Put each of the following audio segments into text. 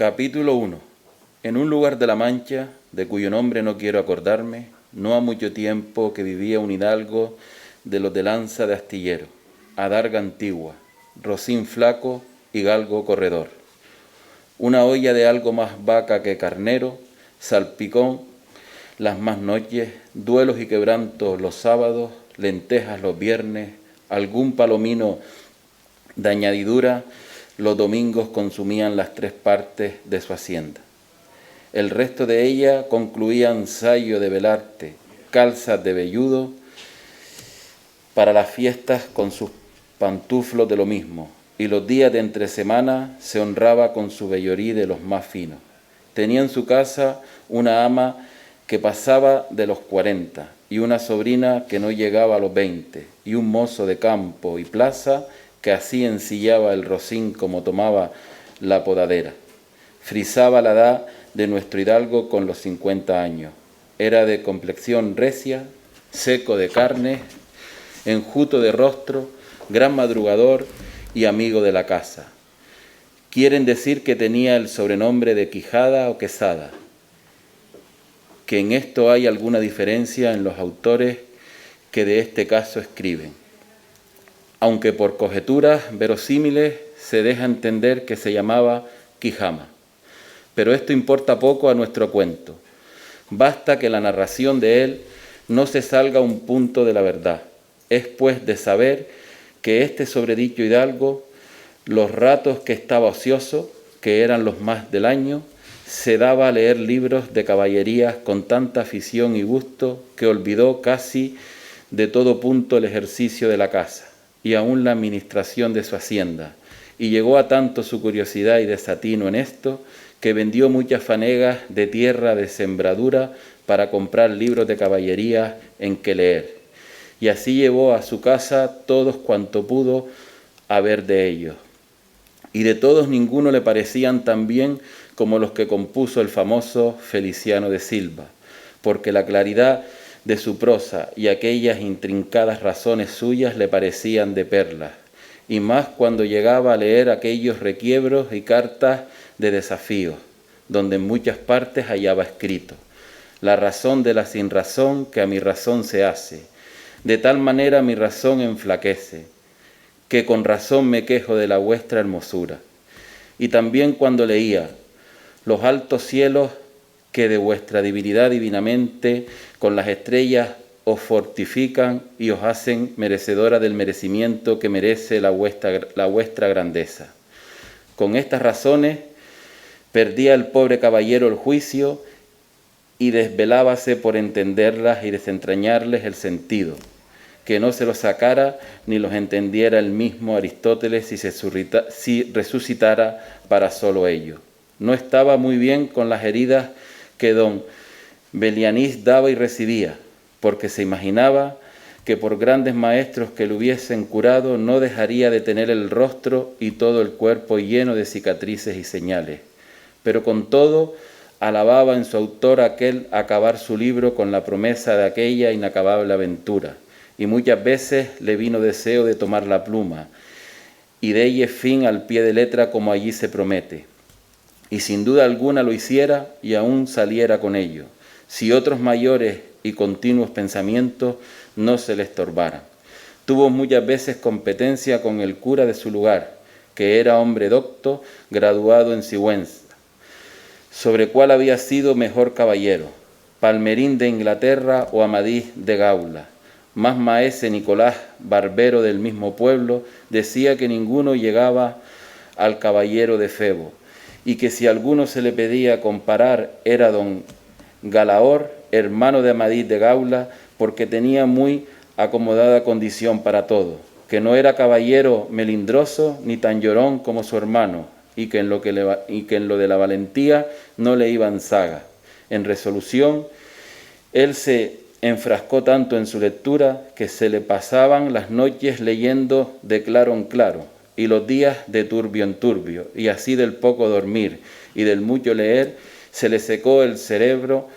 Capítulo 1. En un lugar de la Mancha, de cuyo nombre no quiero acordarme, no ha mucho tiempo que vivía un hidalgo de los de lanza de astillero, adarga antigua, rocín flaco y galgo corredor. Una olla de algo más vaca que carnero, salpicón las más noches, duelos y quebrantos los sábados, lentejas los viernes, algún palomino de añadidura, los domingos consumían las 3 partes de su hacienda. El resto de ella concluían sayo de velarte, calzas de velludo, para las fiestas con sus pantuflos de lo mismo, y los días de entre semana se honraba con su vellorí de los más finos. Tenía en su casa una ama que pasaba de los 40, y una sobrina que no llegaba a los 20, y un mozo de campo y plaza que así ensillaba el rocín como tomaba la podadera. Frisaba la edad de nuestro hidalgo con los 50 años. Era de complexión recia, seco de carne, enjuto de rostro, gran madrugador y amigo de la casa. Quieren decir que tenía el sobrenombre de Quijada o Quesada, que en esto hay alguna diferencia en los autores que de este caso escriben, aunque por conjeturas verosímiles se deja entender que se llamaba Quijama. Pero esto importa poco a nuestro cuento. Basta que la narración de él no se salga a un punto de la verdad. Es pues de saber que este sobredicho hidalgo, los ratos que estaba ocioso, que eran los más del año, se daba a leer libros de caballerías con tanta afición y gusto que olvidó casi de todo punto el ejercicio de la casa y aún la administración de su hacienda, y llegó a tanto su curiosidad y desatino en esto, que vendió muchas fanegas de tierra de sembradura para comprar libros de caballería en que leer, y así llevó a su casa todos cuanto pudo a ver de ellos, y de todos ninguno le parecían tan bien como los que compuso el famoso Feliciano de Silva, porque la claridad de su prosa y aquellas intrincadas razones suyas le parecían de perlas, y más cuando llegaba a leer aquellos requiebros y cartas de desafíos, donde en muchas partes hallaba escrito: la razón de la sinrazón que a mi razón se hace, de tal manera mi razón enflaquece, que con razón me quejo de la vuestra hermosura. Y también cuando leía: los altos cielos que de vuestra divinidad divinamente con las estrellas os fortifican y os hacen merecedora del merecimiento que merece la vuestra grandeza. Con estas razones perdía el pobre caballero el juicio y desvelábase por entenderlas y desentrañarles el sentido, que no se los sacara ni los entendiera el mismo Aristóteles si resucitara para solo ello. No estaba muy bien con las heridas que don Belianís daba y recibía, porque se imaginaba que por grandes maestros que lo hubiesen curado no dejaría de tener el rostro y todo el cuerpo lleno de cicatrices y señales. Pero con todo alababa en su autor aquel acabar su libro con la promesa de aquella inacabable aventura, y muchas veces le vino deseo de tomar la pluma y de ella fin al pie de letra como allí se promete, y sin duda alguna lo hiciera y aún saliera con ello, si otros mayores y continuos pensamientos no se le estorbaran. Tuvo muchas veces competencia con el cura de su lugar, que era hombre docto, graduado en Sigüenza, sobre cuál había sido mejor caballero, Palmerín de Inglaterra o Amadís de Gaula. Más maese Nicolás, barbero del mismo pueblo, decía que ninguno llegaba al caballero de Febo, y que si alguno se le pedía comparar era don Galaor, hermano de Amadís de Gaula, porque tenía muy acomodada condición para todo, que no era caballero melindroso ni tan llorón como su hermano, y que en lo de la valentía no le iban zaga. En resolución, él se enfrascó tanto en su lectura que se le pasaban las noches leyendo de claro en claro, y los días de turbio en turbio, y así del poco dormir y del mucho leer se le secó el cerebro,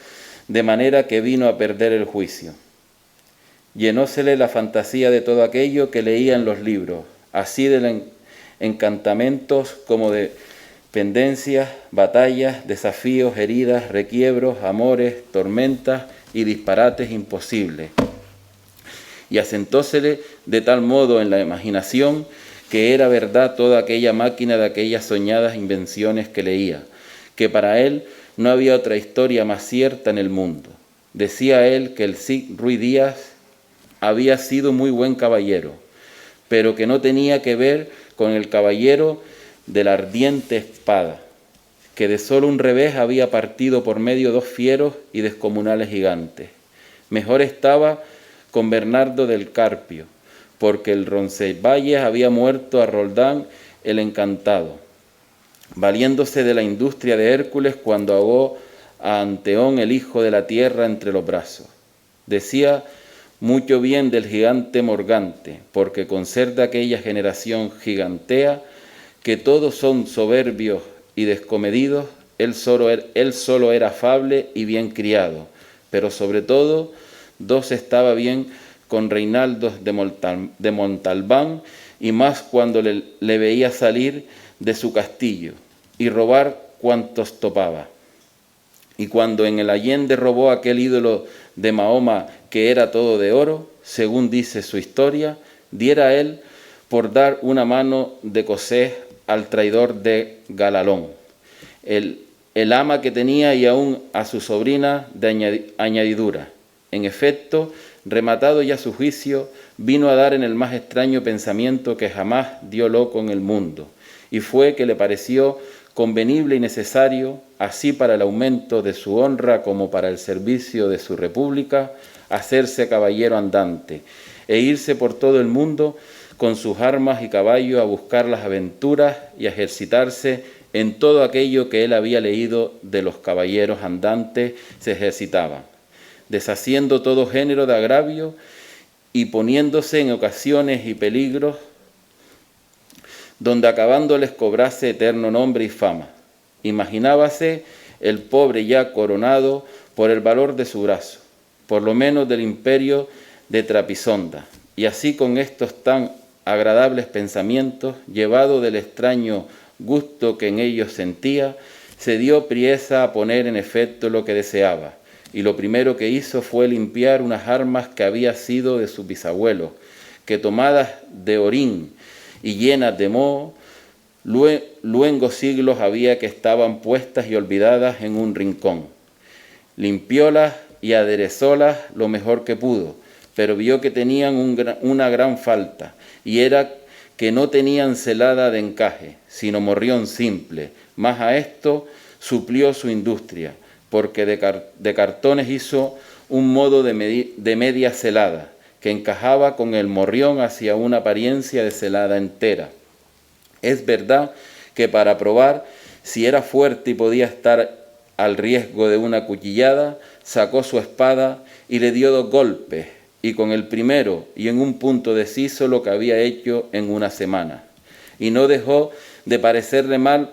de manera que vino a perder el juicio. Llenósele la fantasía de todo aquello que leía en los libros, así de encantamentos como de pendencias, batallas, desafíos, heridas, requiebros, amores, tormentas y disparates imposibles. Y asentósele de tal modo en la imaginación que era verdad toda aquella máquina de aquellas soñadas invenciones que leía, que para él no había otra historia más cierta en el mundo. Decía él que el Cid Ruy Díaz había sido muy buen caballero, pero que no tenía que ver con el caballero de la ardiente espada, que de solo un revés había partido por medio dos fieros y descomunales gigantes. Mejor estaba con Bernardo del Carpio, porque el Roncesvalles había muerto a Roldán el Encantado, valiéndose de la industria de Hércules cuando ahogó a Anteón el hijo de la tierra entre los brazos. Decía mucho bien del gigante Morgante, porque con ser de aquella generación gigantea, que todos son soberbios y descomedidos, él solo era afable y bien criado, pero sobre todo dos estaba bien con Reinaldo de Montalbán, y más cuando le veía salir de su castillo y robar cuantos topaba. Y cuando en el Allende robó aquel ídolo de Mahoma que era todo de oro, según dice su historia, diera él por dar una mano de coser al traidor de Galalón, el ama que tenía y aún a su sobrina de añadidura. En efecto, rematado ya su juicio, vino a dar en el más extraño pensamiento que jamás dio loco en el mundo, y fue que le pareció convenible y necesario, así para el aumento de su honra como para el servicio de su república, hacerse caballero andante e irse por todo el mundo con sus armas y caballos a buscar las aventuras y a ejercitarse en todo aquello que él había leído de los caballeros andantes se ejercitaban, deshaciendo todo género de agravio y poniéndose en ocasiones y peligros donde acabando les cobrase eterno nombre y fama. Imaginábase el pobre ya coronado por el valor de su brazo, por lo menos del imperio de Trapisonda, y así con estos tan agradables pensamientos, llevado del extraño gusto que en ellos sentía, se dio priesa a poner en efecto lo que deseaba, y lo primero que hizo fue limpiar unas armas que había sido de sus bisabuelos, que tomadas de orín y llenas de moho, luengos siglos había que estaban puestas y olvidadas en un rincón. Limpiólas y aderezólas lo mejor que pudo, pero vio que tenían una gran falta, y era que no tenían celada de encaje, sino morrión simple. Más a esto suplió su industria, porque de cartones hizo un modo de media celada, que encajaba con el morrión hacia una apariencia de celada entera. Es verdad que para probar si era fuerte y podía estar al riesgo de una cuchillada, sacó su espada y le dio 2 golpes, y con el primero y en un punto deshizo lo que había hecho en una semana. Y no dejó de parecerle mal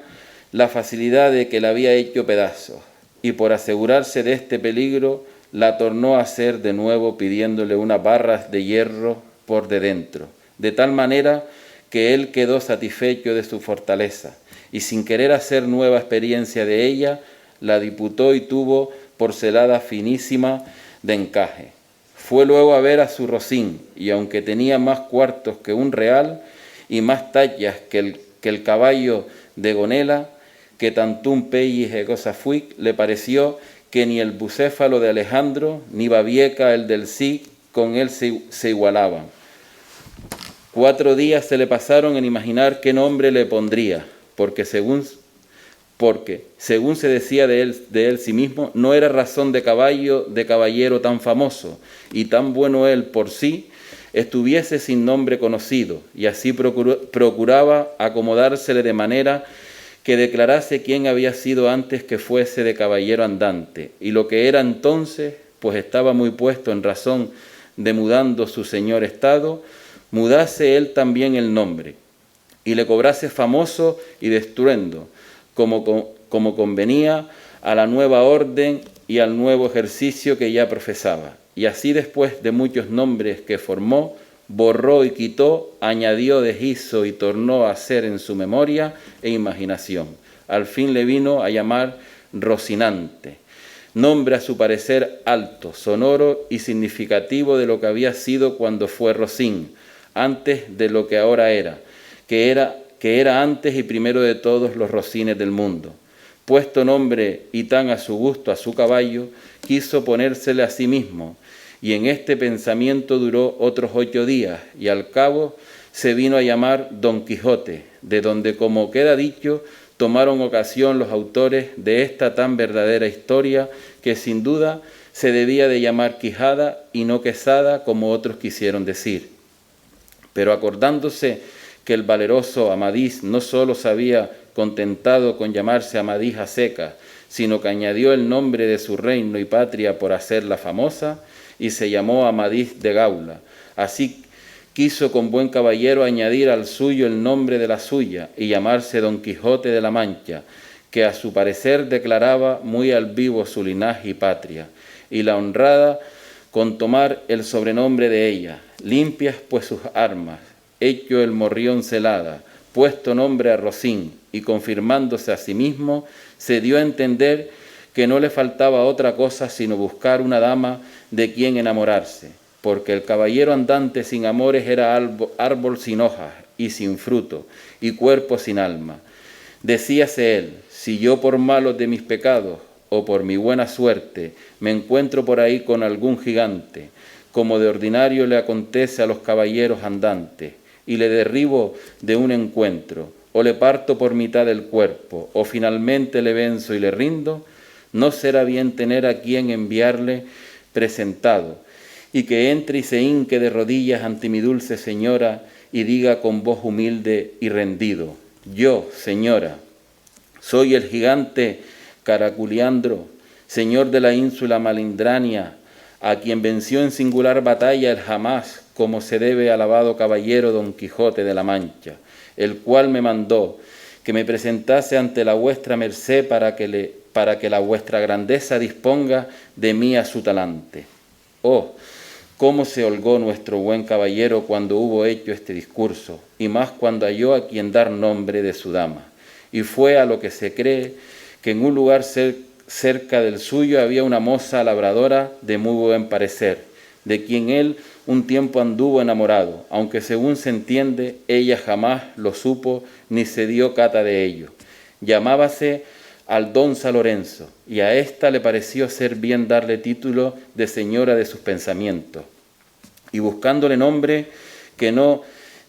la facilidad de que la había hecho pedazos, y por asegurarse de este peligro, la tornó a hacer de nuevo pidiéndole unas barras de hierro por de dentro, de tal manera que él quedó satisfecho de su fortaleza, y sin querer hacer nueva experiencia de ella, la diputó y tuvo por celada finísima de encaje. Fue luego a ver a su rocín, y aunque tenía más cuartos que un real, y más tallas que el caballo de Gonela, que tantún pellis e cosa fuic, le pareció que ni el bucéfalo de Alejandro, ni Babieca el del Cid, con él se igualaban. 4 días se le pasaron en imaginar qué nombre le pondría, porque según se decía de él sí mismo, no era razón de caballero tan famoso, y tan bueno él por sí, estuviese sin nombre conocido, y así procuraba acomodársele de manera que declarase quién había sido antes que fuese de caballero andante, y lo que era entonces, pues estaba muy puesto en razón de mudando su señor estado, mudase él también el nombre, y le cobrase famoso y de estruendo, como convenía a la nueva orden y al nuevo ejercicio que ya profesaba. Y así después de muchos nombres que formó, borró y quitó, añadió, deshizo y tornó a hacer en su memoria e imaginación, al fin le vino a llamar Rocinante, nombre a su parecer alto, sonoro y significativo de lo que había sido cuando fue Rocín, antes de lo que ahora era, que era antes y primero de todos los rocines del mundo. Puesto nombre y tan a su gusto a su caballo, quiso ponérsele a sí mismo, y en este pensamiento duró otros 8 días, y al cabo se vino a llamar Don Quijote, de donde, como queda dicho, tomaron ocasión los autores de esta tan verdadera historia, que sin duda se debía de llamar Quijada y no Quesada, como otros quisieron decir. Pero acordándose que el valeroso Amadís no sólo se había contentado con llamarse Amadís a secas, sino que añadió el nombre de su reino y patria por hacerla famosa, y se llamó Amadís de Gaula. Así quiso con buen caballero añadir al suyo el nombre de la suya, y llamarse Don Quijote de la Mancha, que a su parecer declaraba muy al vivo su linaje y patria, y la honrada con tomar el sobrenombre de ella, limpias pues sus armas, hecho el morrión celada, puesto nombre a Rocín, y confirmándose a sí mismo, se dio a entender que no le faltaba otra cosa sino buscar una dama de quien enamorarse, porque el caballero andante sin amores era árbol sin hojas y sin fruto, y cuerpo sin alma. Decíase él, si yo por malos de mis pecados o por mi buena suerte me encuentro por ahí con algún gigante, como de ordinario le acontece a los caballeros andantes, y le derribo de un encuentro, o le parto por mitad del cuerpo, o finalmente le venzo y le rindo, no será bien tener a quien enviarle presentado, y que entre y se hinque de rodillas ante mi dulce señora, y diga con voz humilde y rendido, yo, señora, soy el gigante Caraculiandro, señor de la ínsula Malindrania, a quien venció en singular batalla el jamás, como se debe alabado caballero Don Quijote de la Mancha, el cual me mandó que me presentase ante la vuestra merced para que la vuestra grandeza disponga de mí a su talante. Oh, cómo se holgó nuestro buen caballero cuando hubo hecho este discurso, y más cuando halló a quien dar nombre de su dama. Y fue a lo que se cree que en un lugar cerca del suyo había una moza labradora de muy buen parecer, de quien él un tiempo anduvo enamorado, aunque según se entiende, ella jamás lo supo ni se dio cata de ello. Llamábase Aldonza Lorenzo, y a ésta le pareció ser bien darle título de señora de sus pensamientos, y buscándole nombre que no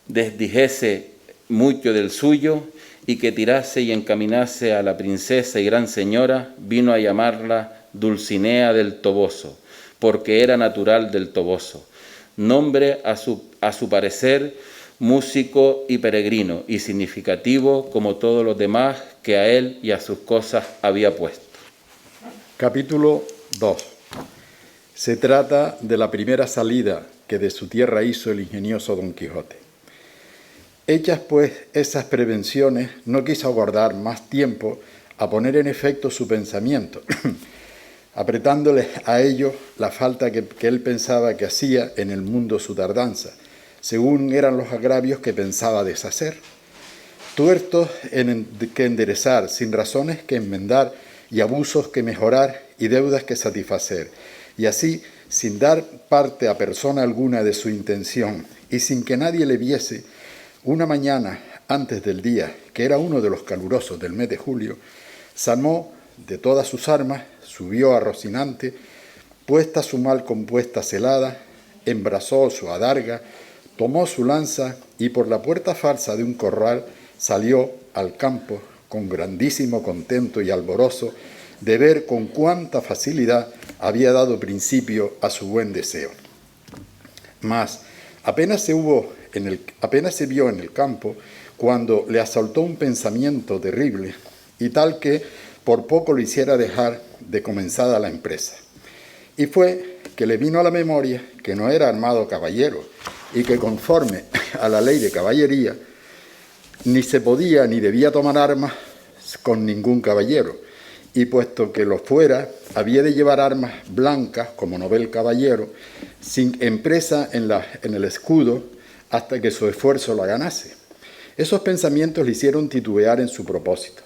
desdijese mucho del suyo, y que tirase y encaminase a la princesa y gran señora, vino a llamarla Dulcinea del Toboso, porque era natural del Toboso, nombre a su parecer músico y peregrino, y significativo como todos los demás que a él y a sus cosas había puesto. Capítulo 2. Se trata de la primera salida que de su tierra hizo el ingenioso Don Quijote. Hechas pues esas prevenciones, no quiso aguardar más tiempo a poner en efecto su pensamiento, apretándole a ello la falta que él pensaba que hacía en el mundo su tardanza, según eran los agravios que pensaba deshacer. Tuertos que enderezar, sin razones que enmendar, y abusos que mejorar, y deudas que satisfacer, y así, sin dar parte a persona alguna de su intención, y sin que nadie le viese, una mañana antes del día, que era uno de los calurosos del mes de julio, salmó de todas sus armas, subió a Rocinante, puesta su mal compuesta celada, embrazó su adarga, tomó su lanza y por la puerta falsa de un corral salió al campo con grandísimo contento y alborozo de ver con cuánta facilidad había dado principio a su buen deseo. Mas apenas se vio en el campo cuando le asaltó un pensamiento terrible y tal que por poco lo hiciera dejar de comenzada la empresa. Y fue que le vino a la memoria que no era armado caballero y que conforme a la ley de caballería ni se podía ni debía tomar armas con ningún caballero, y puesto que lo fuera, había de llevar armas blancas como novel caballero, sin empresa en el escudo, hasta que su esfuerzo la ganase. Esos pensamientos le hicieron titubear en su propósito,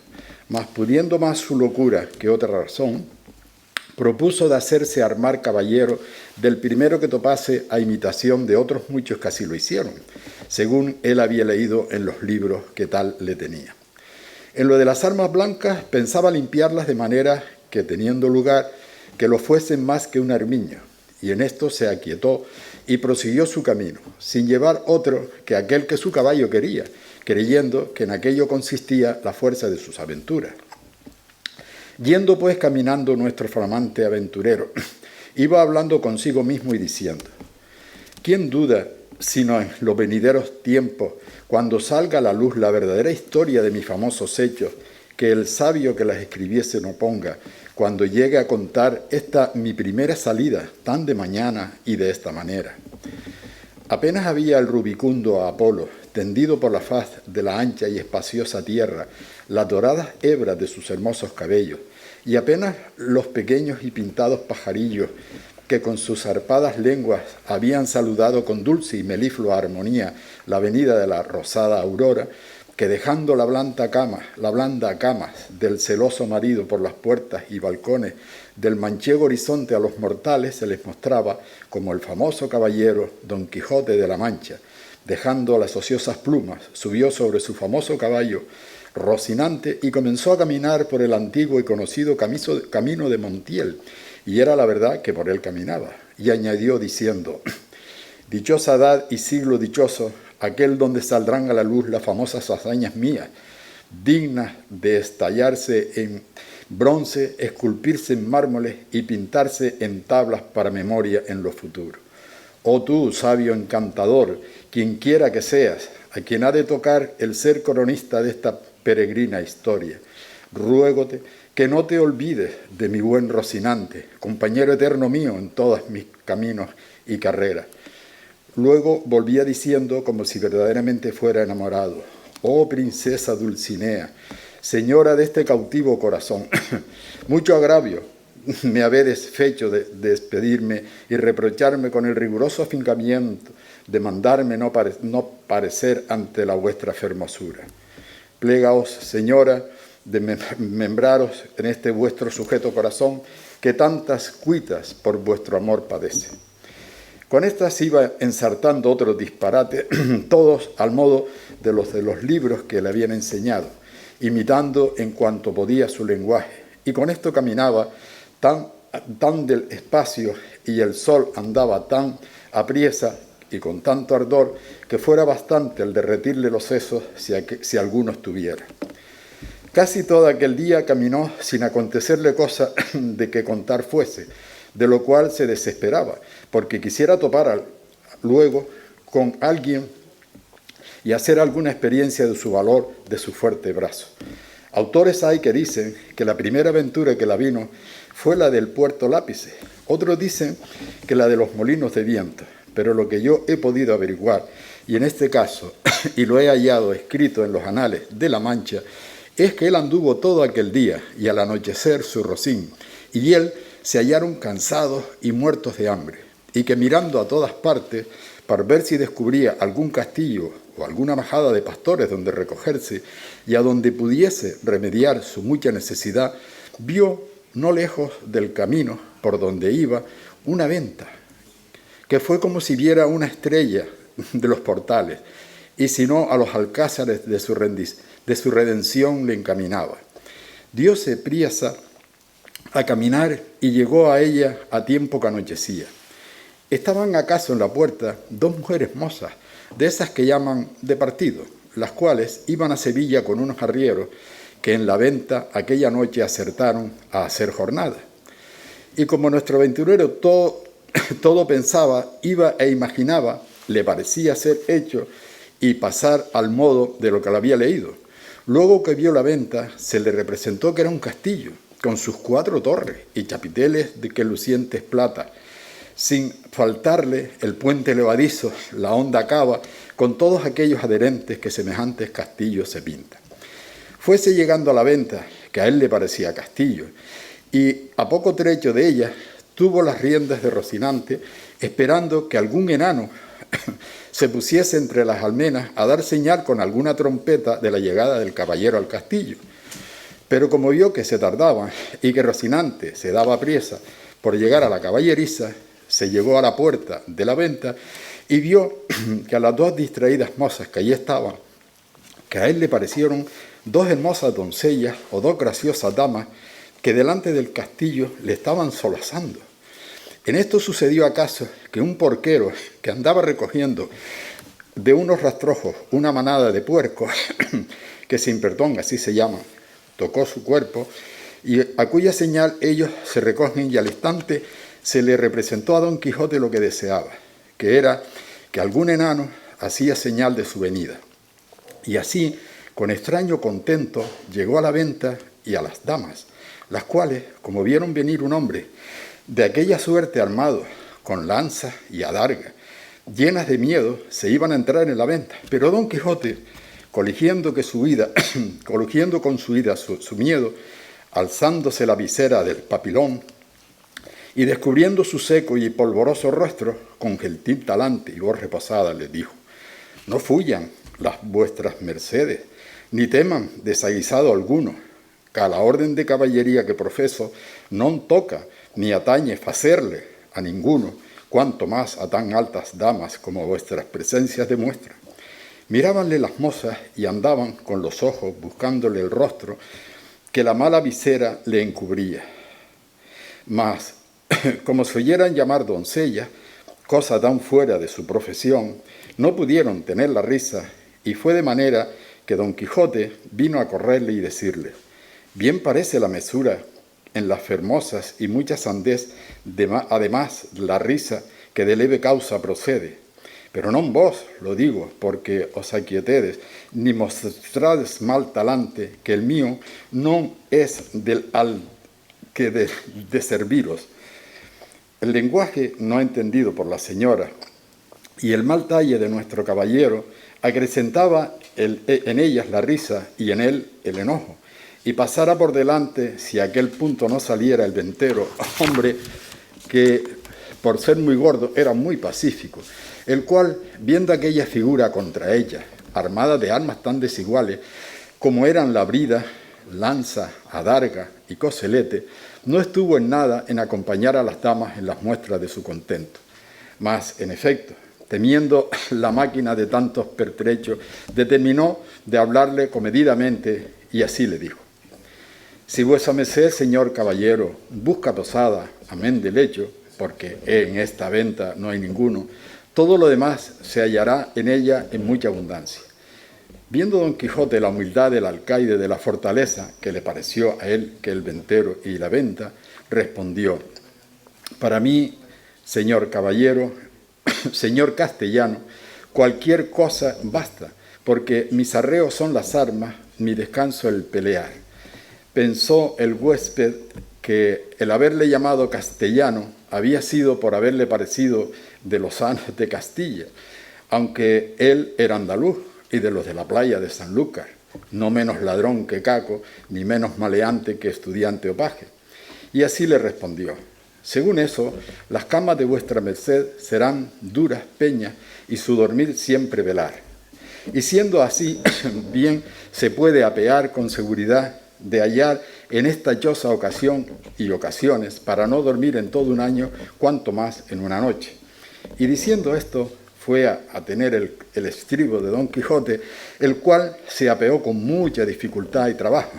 mas pudiendo más su locura que otra razón, propuso de hacerse armar caballero del primero que topase, a imitación de otros muchos que así lo hicieron, según él había leído en los libros que tal le tenía. En lo de las armas blancas pensaba limpiarlas de manera que, teniendo lugar, que lo fuesen más que un armiño, y en esto se aquietó y prosiguió su camino, sin llevar otro que aquel que su caballo quería, creyendo que en aquello consistía la fuerza de sus aventuras. Yendo pues caminando nuestro flamante aventurero, iba hablando consigo mismo y diciendo: ¿quién duda, sino en los venideros tiempos, cuando salga a la luz la verdadera historia de mis famosos hechos, que el sabio que las escribiese no ponga, cuando llegue a contar esta mi primera salida, tan de mañana y de esta manera? Apenas había el rubicundo Apolo, tendido por la faz de la ancha y espaciosa tierra, las doradas hebras de sus hermosos cabellos, y apenas los pequeños y pintados pajarillos que con sus zarpadas lenguas habían saludado con dulce y meliflua armonía la venida de la rosada aurora, que dejando la blanda cama del celoso marido por las puertas y balcones del manchego horizonte a los mortales, se les mostraba como el famoso caballero Don Quijote de la Mancha. Dejando las ociosas plumas, subió sobre su famoso caballo Rocinante y comenzó a caminar por el antiguo y conocido camino de Montiel, y era la verdad que por él caminaba. Y añadió diciendo: dichosa edad y siglo dichoso, aquel donde saldrán a la luz las famosas hazañas mías, dignas de estallarse en bronce, esculpirse en mármoles y pintarse en tablas para memoria en lo futuro. Oh tú, sabio encantador, quien quiera que seas, a quien ha de tocar el ser coronista de esta peregrina historia, ruégote que no te olvides de mi buen Rocinante, compañero eterno mío en todos mis caminos y carreras. Luego volvía diciendo, como si verdaderamente fuera enamorado: oh princesa Dulcinea, señora de este cautivo corazón, mucho agravio me habéis fecho de despedirme y reprocharme con el riguroso afincamiento de mandarme no parecer ante la vuestra fermosura. Plégaos, señora, de membraros en este vuestro sujeto corazón, que tantas cuitas por vuestro amor padece. Con estas iba ensartando otros disparates, todos al modo de los libros que le habían enseñado, imitando en cuanto podía su lenguaje, y con esto caminaba tan del espacio, y el sol andaba tan apriesa y con tanto ardor, que fuera bastante el derretirle los sesos si algunos tuviera. Casi todo aquel día caminó sin acontecerle cosa de que contar fuese, de lo cual se desesperaba, porque quisiera topar luego con alguien y hacer alguna experiencia de su valor, de su fuerte brazo. Autores hay que dicen que la primera aventura que la vino fue la del Puerto Lápice, otros dicen que la de los molinos de viento, pero lo que yo he podido averiguar, y en este caso, y lo he hallado escrito en los anales de la Mancha, es que él anduvo todo aquel día, y al anochecer su rocín, y él se hallaron cansados y muertos de hambre, y que mirando a todas partes para ver si descubría algún castillo o alguna majada de pastores donde recogerse y a donde pudiese remediar su mucha necesidad, vio no lejos del camino por donde iba una venta, que fue como si viera una estrella de los portales, y si no a los alcázares de su redención le encaminaba. Dióse priesa a caminar y llegó a ella a tiempo que anochecía. Estaban acaso en la puerta dos mujeres mozas, de esas que llaman de partido, las cuales iban a Sevilla con unos arrieros que en la venta aquella noche acertaron a hacer jornada. Y como nuestro aventurero todo pensaba, iba e imaginaba, le parecía ser hecho y pasar al modo de lo que le había leído. Luego que vio la venta, se le representó que era un castillo, con sus 4 torres y chapiteles de que lucientes plata, sin faltarle el puente levadizo, la honda cava, con todos aquellos adherentes que semejantes castillos se pintan. Fuese llegando a la venta, que a él le parecía castillo, y a poco trecho de ella tuvo las riendas de Rocinante, esperando que algún enano se pusiese entre las almenas a dar señal con alguna trompeta de la llegada del caballero al castillo. Pero como vio que se tardaban y que Rocinante se daba priesa por llegar a la caballeriza, se llegó a la puerta de la venta y vio que a las dos distraídas mozas que allí estaban, que a él le parecieron dos hermosas doncellas o dos graciosas damas que delante del castillo le estaban solazando. En esto sucedió acaso que un porquero que andaba recogiendo de unos rastrojos una manada de puercos, que sin perdón así se llaman, tocó su cuerpo, y a cuya señal ellos se recogen, y al instante se le representó a Don Quijote lo que deseaba, que era que algún enano hacía señal de su venida. Y así, con extraño contento, llegó a la venta y a las damas, las cuales, como vieron venir un hombre de aquella suerte armado, con lanza y adarga, llenas de miedo, se iban a entrar en la venta. Pero Don Quijote, coligiendo con su ida su miedo, alzándose la visera del papilón y descubriendo su seco y polvoroso rostro, con gentil talante y voz reposada les dijo: no fuyan las vuestras mercedes, ni teman desaguisado alguno, que a la orden de caballería que profeso non toca ni atañe facerle a ninguno, cuanto más a tan altas damas como vuestras presencias demuestran. Mirábanle las mozas y andaban con los ojos buscándole el rostro que la mala visera le encubría. Mas, como se oyeran llamar doncella, cosa tan fuera de su profesión, no pudieron tener la risa, y fue de manera que Don Quijote vino a correrle y decirle: bien parece la mesura en las fermosas y mucha sandez, además la risa que de leve causa procede. Pero non vos, lo digo, porque os aquietedes, ni mostrades mal talante, que el mío non es del al que de serviros. El lenguaje no entendido por la señora y el mal talle de nuestro caballero acrecentaba en ellas la risa y en él el enojo, y pasara por delante, si a aquel punto no saliera el ventero, hombre que por ser muy gordo era muy pacífico, el cual, viendo aquella figura contra ella, armada de armas tan desiguales como eran la brida, lanza, adarga y coselete, no estuvo en nada en acompañar a las damas en las muestras de su contento. Mas, en efecto, temiendo la máquina de tantos pertrechos, determinó de hablarle comedidamente y así le dijo: si vuesa merced, señor caballero, busca posada, amén de lecho, porque en esta venta no hay ninguno, todo lo demás se hallará en ella en mucha abundancia. Viendo Don Quijote la humildad del alcaide de la fortaleza, que le pareció a él que el ventero y la venta, respondió: para mí, señor caballero, señor castellano, cualquier cosa basta, porque mis arreos son las armas, mi descanso el pelear. Pensó el huésped que el haberle llamado castellano había sido por haberle parecido de los años de Castilla, aunque él era andaluz y de los de la playa de Sanlúcar, no menos ladrón que caco, ni menos maleante que estudiante o paje. Y así le respondió: según eso, las camas de vuestra merced serán duras peñas y su dormir siempre velar. Y siendo así, bien se puede apear con seguridad de hallar en esta choza ocasión y ocasiones para no dormir en todo un año, cuanto más en una noche. Y diciendo esto, fue a tener el estribo de Don Quijote, el cual se apeó con mucha dificultad y trabajo,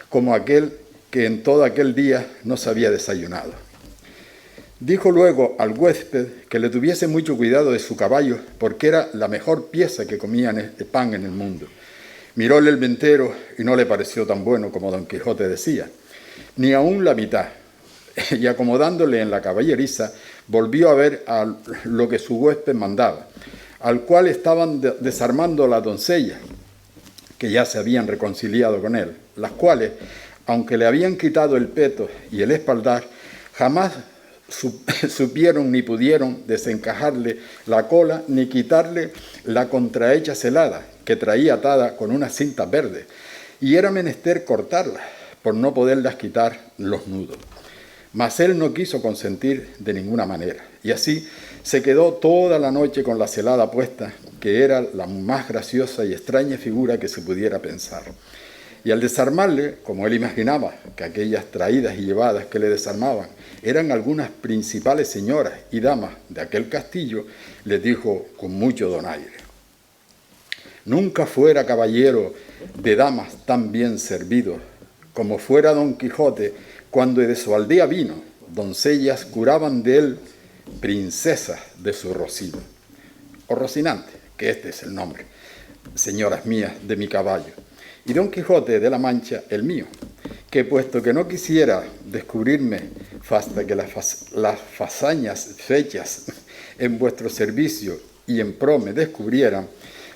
como aquel que en todo aquel día no se había desayunado. Dijo luego al huésped que le tuviese mucho cuidado de su caballo, porque era la mejor pieza que comían de pan en el mundo. Miróle el ventero y no le pareció tan bueno como Don Quijote decía, ni aún la mitad. Y acomodándole en la caballeriza, volvió a ver a lo que su huésped mandaba, al cual estaban desarmando las doncellas, que ya se habían reconciliado con él, las cuales, aunque le habían quitado el peto y el espaldar, jamás supieron ni pudieron desencajarle la cola ni quitarle la contrahecha celada que traía atada con una cinta verde, y era menester cortarla por no poderlas quitar los nudos. Mas él no quiso consentir de ninguna manera, y así se quedó toda la noche con la celada puesta, que era la más graciosa y extraña figura que se pudiera pensar. Y al desarmarle, como él imaginaba que aquellas traídas y llevadas que le desarmaban eran algunas principales señoras y damas de aquel castillo, les dijo con mucho donaire: nunca fuera caballero de damas tan bien servido como fuera Don Quijote cuando de su aldea vino, doncellas curaban de él princesas de su Rocino, o Rocinante, que este es el nombre, señoras mías, de mi caballo, y Don Quijote de la Mancha el mío, que puesto que no quisiera descubrirme hasta que las fazañas fechas en vuestro servicio y en pro me descubrieran,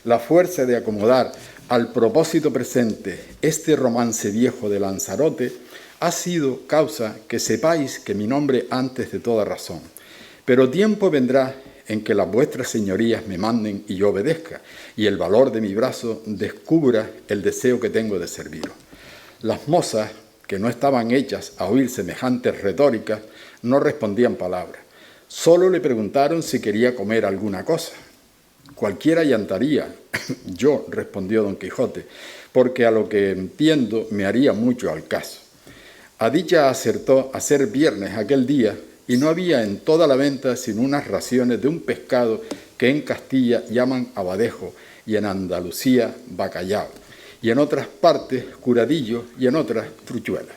la fuerza de acomodar al propósito presente este romance viejo de Lanzarote ha sido causa que sepáis que mi nombre antes de toda razón. Pero tiempo vendrá en que las vuestras señorías me manden y yo obedezca, y el valor de mi brazo descubra el deseo que tengo de serviros. Las mozas, que no estaban hechas a oír semejantes retóricas, no respondían palabra. Solo le preguntaron si quería comer alguna cosa. Cualquiera llantaría. Yo, respondió Don Quijote, porque a lo que entiendo me haría mucho al caso. A dicha acertó a ser viernes aquel día, y no había en toda la venta sino unas raciones de un pescado que en Castilla llaman abadejo y en Andalucía bacallao, y en otras partes curadillo y en otras truchuelas.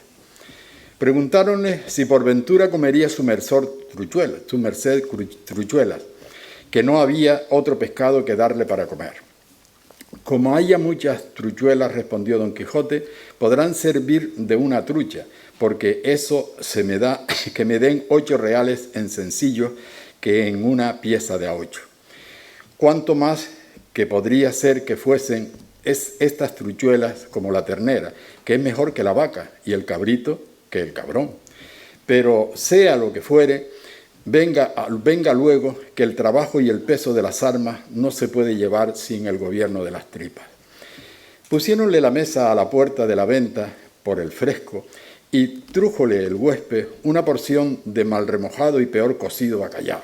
Preguntáronle si por ventura comería su merced truchuelas, que no había otro pescado que darle para comer. Como haya muchas truchuelas, respondió Don Quijote, podrán servir de una trucha, porque eso se me da que me den 8 reales en sencillo que en una pieza de a 8. Cuanto más que podría ser que fuesen estas truchuelas como la ternera, que es mejor que la vaca, y el cabrito que el cabrón. Pero sea lo que fuere, venga luego que el trabajo y el peso de las armas no se puede llevar sin el gobierno de las tripas. Pusiéronle la mesa a la puerta de la venta por el fresco, y trújole el huésped una porción de mal remojado y peor cocido bacallao,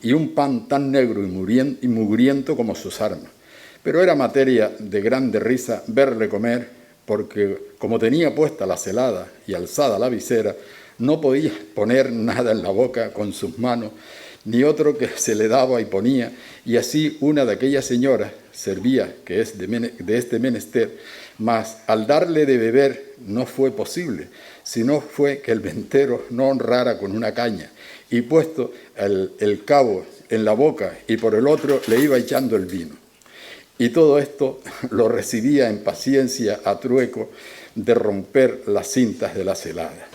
y un pan tan negro y mugriento como sus armas. Pero era materia de grande risa verle comer, porque como tenía puesta la celada y alzada la visera, no podía poner nada en la boca con sus manos, ni otro que se le daba y ponía, y así una de aquellas señoras servía, que es de este menester, mas al darle de beber no fue posible, sino fue que el ventero no honrara con una caña, y puesto el cabo en la boca y por el otro le iba echando el vino. Y todo esto lo recibía en paciencia a trueco de romper las cintas de la celada.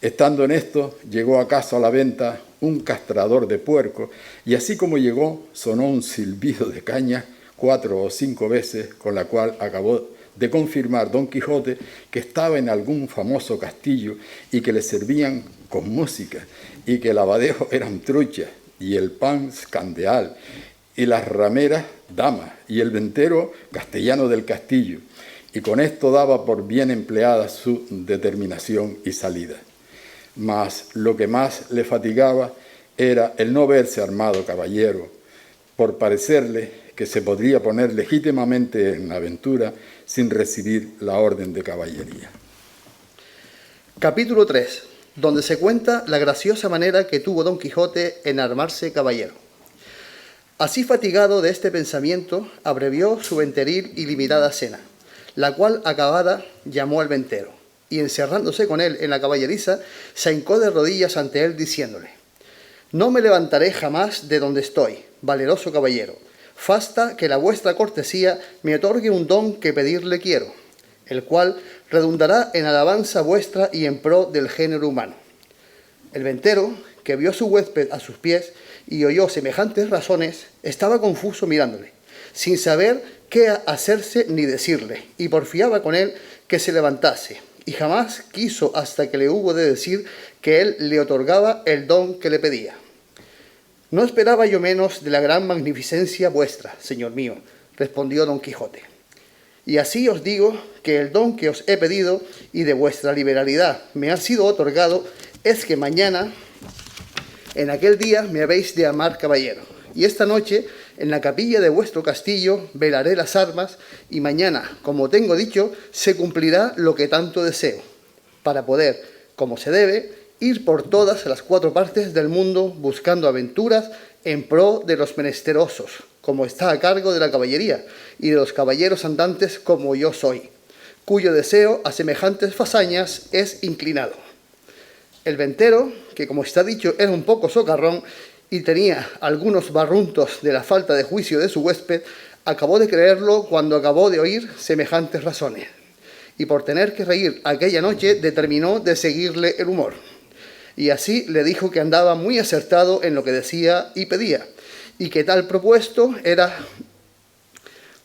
Estando en esto, llegó acaso a la venta un castrador de puerco, y así como llegó, sonó un silbido de caña 4 o 5 veces, con la cual acabó de confirmar Don Quijote que estaba en algún famoso castillo y que le servían con música, y que el abadejo eran truchas, y el pan candeal, y las rameras damas, y el ventero castellano del castillo, y con esto daba por bien empleada su determinación y salida. Mas lo que más le fatigaba era el no verse armado caballero, por parecerle que se podría poner legítimamente en aventura sin recibir la orden de caballería. Capítulo 3, donde se cuenta la graciosa manera que tuvo Don Quijote en armarse caballero. Así fatigado de este pensamiento, abrevió su venteril y limitada cena, la cual acabada llamó al ventero, y encerrándose con él en la caballeriza, se hincó de rodillas ante él diciéndole: no me levantaré jamás de donde estoy, valeroso caballero, fasta que la vuestra cortesía me otorgue un don que pedirle quiero, el cual redundará en alabanza vuestra y en pro del género humano. El ventero, que vio a su huésped a sus pies y oyó semejantes razones, estaba confuso mirándole, sin saber qué hacerse ni decirle, y porfiaba con él que se levantase, y jamás quiso hasta que le hubo de decir que él le otorgaba el don que le pedía. No esperaba yo menos de la gran magnificencia vuestra, señor mío, respondió Don Quijote. Y así os digo que el don que os he pedido y de vuestra liberalidad me ha sido otorgado es que mañana, en aquel día, me habéis de armar caballero, y esta noche, en la capilla de vuestro castillo velaré las armas, y mañana, como tengo dicho, se cumplirá lo que tanto deseo, para poder, como se debe, ir por todas las 4 partes del mundo buscando aventuras en pro de los menesterosos, como está a cargo de la caballería, y de los caballeros andantes como yo soy, cuyo deseo a semejantes fazañas es inclinado. El ventero, que como está dicho era un poco socarrón y tenía algunos barruntos de la falta de juicio de su huésped, acabó de creerlo cuando acabó de oír semejantes razones, y por tener que reír aquella noche determinó de seguirle el humor. Y así le dijo que andaba muy acertado en lo que decía y pedía, y que tal propuesto era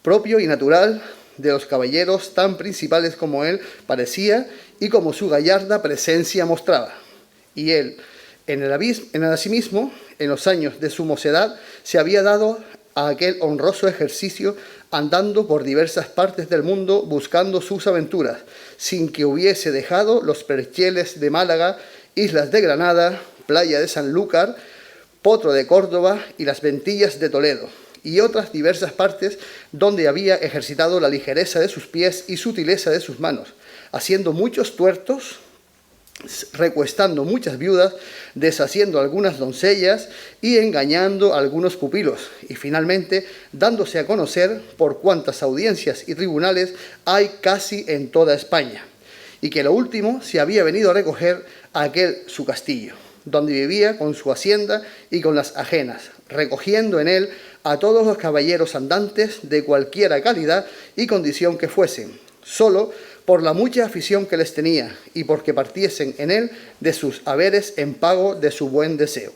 propio y natural de los caballeros tan principales como él parecía y como su gallarda presencia mostraba. Y él, en el asimismo, en los años de su mocedad, se había dado a aquel honroso ejercicio, andando por diversas partes del mundo buscando sus aventuras, sin que hubiese dejado los percheles de Málaga, islas de Granada, playa de Sanlúcar, Potro de Córdoba y las Ventillas de Toledo, y otras diversas partes donde había ejercitado la ligereza de sus pies y sutileza de sus manos, haciendo muchos tuertos, recuestando muchas viudas, deshaciendo algunas doncellas y engañando a algunos pupilos, y finalmente dándose a conocer por cuantas audiencias y tribunales hay casi en toda España, y que lo último se había venido a recoger a aquel su castillo, donde vivía con su hacienda y con las ajenas, recogiendo en él a todos los caballeros andantes de cualquiera calidad y condición que fuesen, solo por la mucha afición que les tenía y porque partiesen en él de sus haberes en pago de su buen deseo.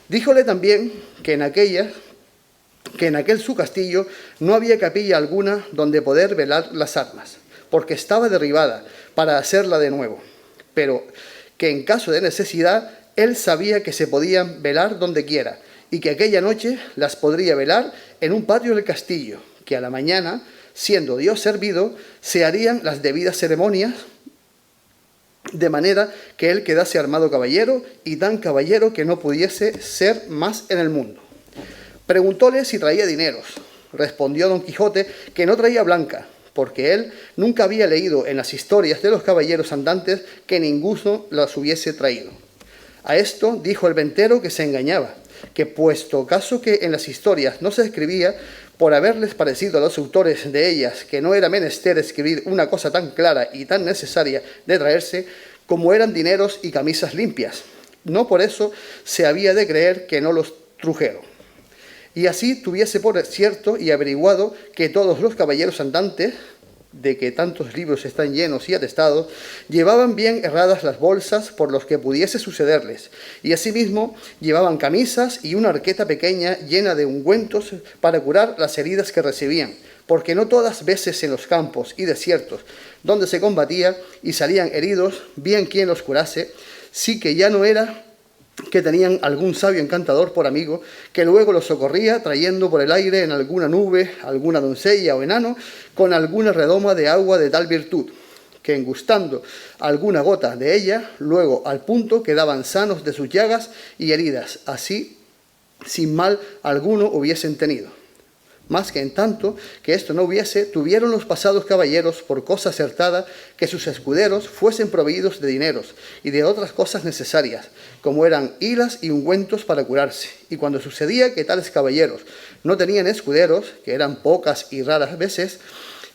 Díjole también que en aquel su castillo no había capilla alguna donde poder velar las armas, porque estaba derribada para hacerla de nuevo, pero que en caso de necesidad él sabía que se podían velar donde quiera, y que aquella noche las podría velar en un patio del castillo, que a la mañana, siendo Dios servido, se harían las debidas ceremonias, de manera que él quedase armado caballero, y tan caballero que no pudiese ser más en el mundo. Preguntóle si traía dineros. Respondió don Quijote que no traía blanca, porque él nunca había leído en las historias de los caballeros andantes que ninguno las hubiese traído. A esto dijo el ventero que se engañaba, que puesto caso que en las historias no se escribía, por haberles parecido a los autores de ellas que no era menester escribir una cosa tan clara y tan necesaria de traerse, como eran dineros y camisas limpias, no por eso se había de creer que no los trujeron. Y así tuviese por cierto y averiguado que todos los caballeros andantes, de que tantos libros están llenos y atestados, llevaban bien herradas las bolsas por los que pudiese sucederles, y asimismo llevaban camisas y una arqueta pequeña llena de ungüentos para curar las heridas que recibían, porque no todas veces en los campos y desiertos donde se combatía y salían heridos, bien quien los curase, sí que ya no era que tenían algún sabio encantador por amigo, que luego los socorría trayendo por el aire en alguna nube, alguna doncella o enano, con alguna redoma de agua de tal virtud, que engustando alguna gota de ella, luego al punto quedaban sanos de sus llagas y heridas, así sin mal alguno hubiesen tenido. Más que en tanto que esto no hubiese, tuvieron los pasados caballeros por cosa acertada que sus escuderos fuesen proveídos de dineros y de otras cosas necesarias, como eran hilas y ungüentos para curarse. Y cuando sucedía que tales caballeros no tenían escuderos, que eran pocas y raras veces,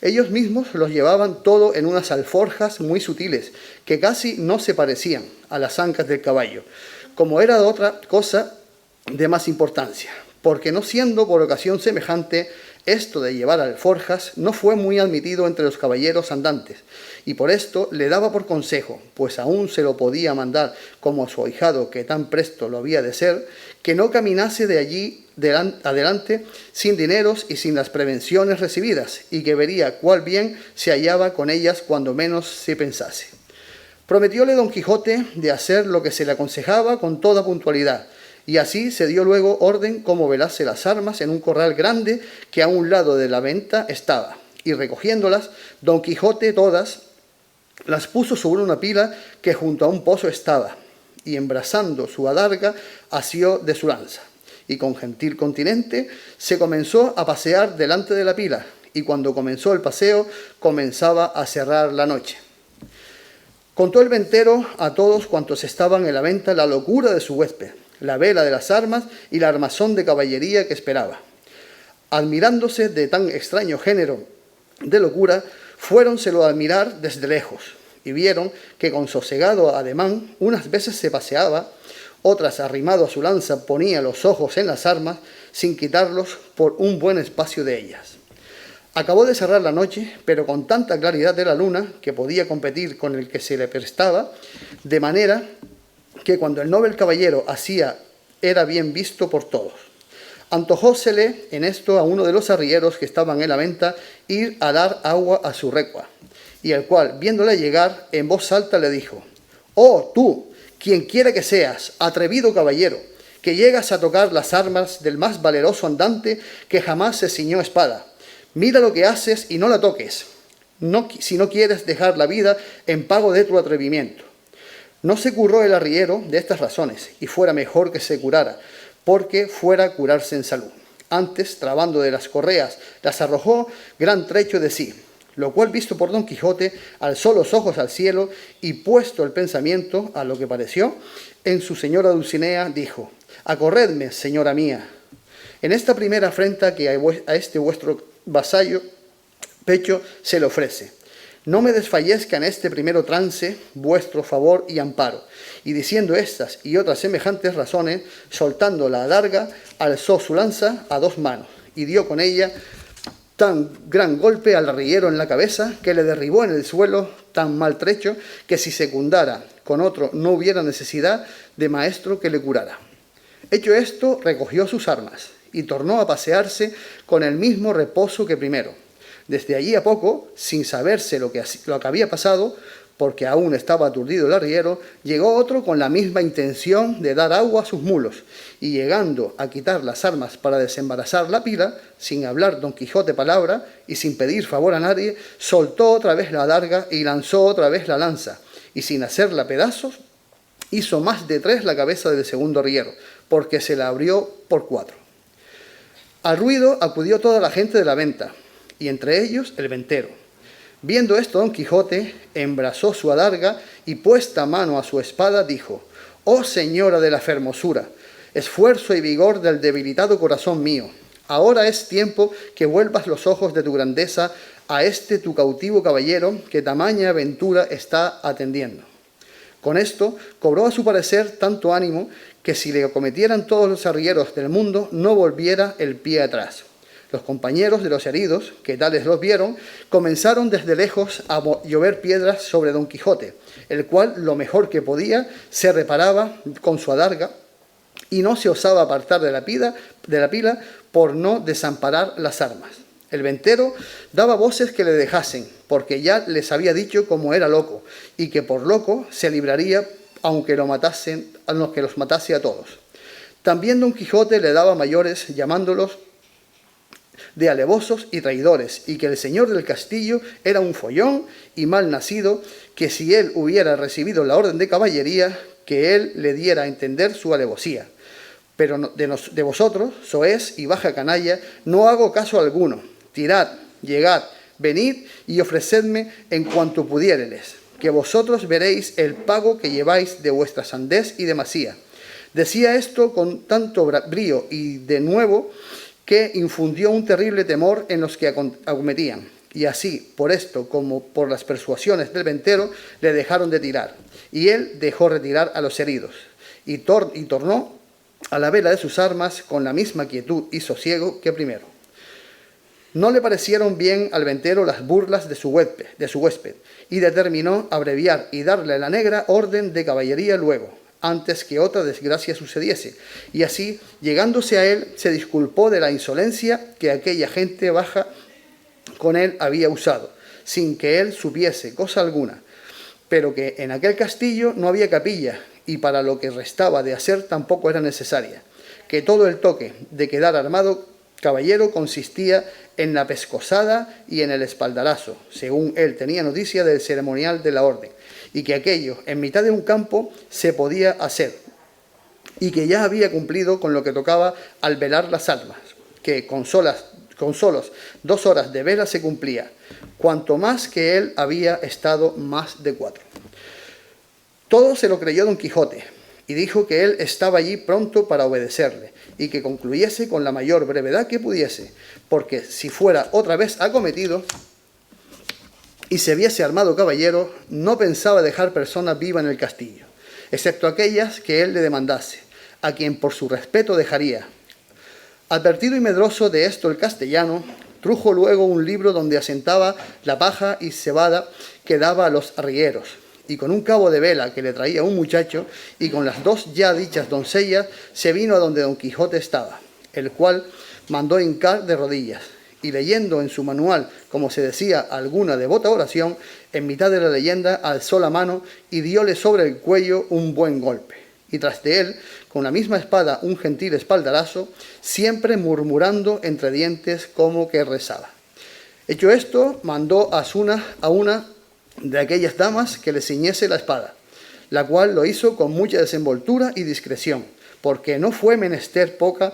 ellos mismos los llevaban todo en unas alforjas muy sutiles, que casi no se parecían a las ancas del caballo, como era de otra cosa de más importancia, porque no siendo por ocasión semejante, esto de llevar alforjas no fue muy admitido entre los caballeros andantes, y por esto le daba por consejo, pues aún se lo podía mandar como a su ahijado, que tan presto lo había de ser, que no caminase de allí adelante sin dineros y sin las prevenciones recibidas, y que vería cuál bien se hallaba con ellas cuando menos se pensase. Prometióle don Quijote de hacer lo que se le aconsejaba con toda puntualidad, y así se dio luego orden como velase las armas en un corral grande que a un lado de la venta estaba, y recogiéndolas, don Quijote todas las puso sobre una pila que junto a un pozo estaba, y embrasando su adarga asió de su lanza, y con gentil continente se comenzó a pasear delante de la pila, y cuando comenzó el paseo comenzaba a cerrar la noche. Contó el ventero a todos cuantos estaban en la venta la locura de su huésped, la vela de las armas y la armazón de caballería que esperaba. Admirándose de tan extraño género de locura, fuéronselo a admirar desde lejos, y vieron que con sosegado ademán unas veces se paseaba, otras arrimado a su lanza ponía los ojos en las armas, sin quitarlos por un buen espacio de ellas. Acabó de cerrar la noche, pero con tanta claridad de la luna que podía competir con el que se le prestaba, de manera que cuando el noble caballero hacía era bien visto por todos. Antojósele en esto a uno de los arrieros que estaban en la venta ir a dar agua a su recua, y el cual, viéndole llegar, en voz alta le dijo: «Oh, tú, quien quiera que seas, atrevido caballero, que llegas a tocar las armas del más valeroso andante que jamás se ciñó espada. Mira lo que haces y no la toques, si no quieres dejar la vida en pago de tu atrevimiento». No se curó el arriero de estas razones, y fuera mejor que se curara, porque fuera a curarse en salud. Antes, trabando de las correas, las arrojó gran trecho de sí, lo cual, visto por Don Quijote, alzó los ojos al cielo y, puesto el pensamiento a lo que pareció en su señora Dulcinea, dijo: «Acorredme, señora mía, en esta primera afrenta que a este vuestro vasallo pecho se le ofrece. No me desfallezca en este primero trance vuestro favor y amparo». Y diciendo estas y otras semejantes razones, soltando la adarga, alzó su lanza a 2 manos y dio con ella tan gran golpe al arriero en la cabeza que le derribó en el suelo tan maltrecho que si secundara con otro no hubiera necesidad de maestro que le curara. Hecho esto, recogió sus armas y tornó a pasearse con el mismo reposo que primero. Desde allí a poco, sin saberse lo que había pasado, porque aún estaba aturdido el arriero, llegó otro con la misma intención de dar agua a sus mulos, y llegando a quitar las armas para desembarazar la pila, sin hablar Don Quijote palabra y sin pedir favor a nadie, soltó otra vez la adarga y lanzó otra vez la lanza, y sin hacerla pedazos, hizo más de 3 la cabeza del segundo arriero, porque se la abrió por 4. Al ruido acudió toda la gente de la venta, y entre ellos el ventero. Viendo esto, Don Quijote embrazó su adarga y, puesta mano a su espada, dijo: «Oh señora de la fermosura, esfuerzo y vigor del debilitado corazón mío, ahora es tiempo que vuelvas los ojos de tu grandeza a este tu cautivo caballero que tamaña aventura está atendiendo». Con esto cobró a su parecer tanto ánimo que si le acometieran todos los arrieros del mundo no volviera el pie atrás. Los compañeros de los heridos, que tales los vieron, comenzaron desde lejos a llover piedras sobre Don Quijote, el cual, lo mejor que podía, se reparaba con su adarga y no se osaba apartar de la pila por no desamparar las armas. El ventero daba voces que le dejasen, porque ya les había dicho cómo era loco, y que por loco se libraría aunque los matase a todos. También Don Quijote le daba mayores, llamándolos de alevosos y traidores, y que el señor del castillo era un follón y mal nacido, que si él hubiera recibido la orden de caballería, que él le diera a entender su alevosía. Pero de vosotros, soez y baja canalla, no hago caso alguno. Tirad, llegad, venid y ofrecedme en cuanto pudiéreles, que vosotros veréis el pago que lleváis de vuestra sandez y demasía. Decía esto con tanto brío y de nuevo que infundió un terrible temor en los que acometían, y así, por esto como por las persuasiones del ventero, le dejaron de tirar, y él dejó retirar a los heridos, y tornó a la vela de sus armas con la misma quietud y sosiego que primero. No le parecieron bien al ventero las burlas de su huésped, y determinó abreviar y darle a la negra orden de caballería luego, antes que otra desgracia sucediese, y así, llegándose a él, se disculpó de la insolencia que aquella gente baja con él había usado, sin que él supiese cosa alguna, pero que en aquel castillo no había capilla, y para lo que restaba de hacer tampoco era necesaria, que todo el toque de quedar armado caballero consistía en la pescosada y en el espaldarazo, según él tenía noticia del ceremonial de la orden, y que aquello en mitad de un campo se podía hacer, y que ya había cumplido con lo que tocaba al velar las almas, que con solos 2 horas de vela se cumplía, cuanto más que él había estado más de 4. Todo se lo creyó Don Quijote, y dijo que él estaba allí pronto para obedecerle, y que concluyese con la mayor brevedad que pudiese, porque si fuera otra vez acometido y se viese armado caballero, no pensaba dejar persona viva en el castillo, excepto aquellas que él le demandase, a quien por su respeto dejaría. Advertido y medroso de esto el castellano, trujo luego un libro donde asentaba la paja y cebada que daba a los arrieros, y con un cabo de vela que le traía un muchacho, y con las 2 ya dichas doncellas, se vino a donde Don Quijote estaba, el cual mandó hincar de rodillas, y leyendo en su manual, como se decía, alguna devota oración, en mitad de la leyenda alzó la mano y diole sobre el cuello un buen golpe, y tras de él, con la misma espada, un gentil espaldarazo, siempre murmurando entre dientes como que rezaba. Hecho esto, mandó a una de aquellas damas que le ciñese la espada, la cual lo hizo con mucha desenvoltura y discreción, porque no fue menester poca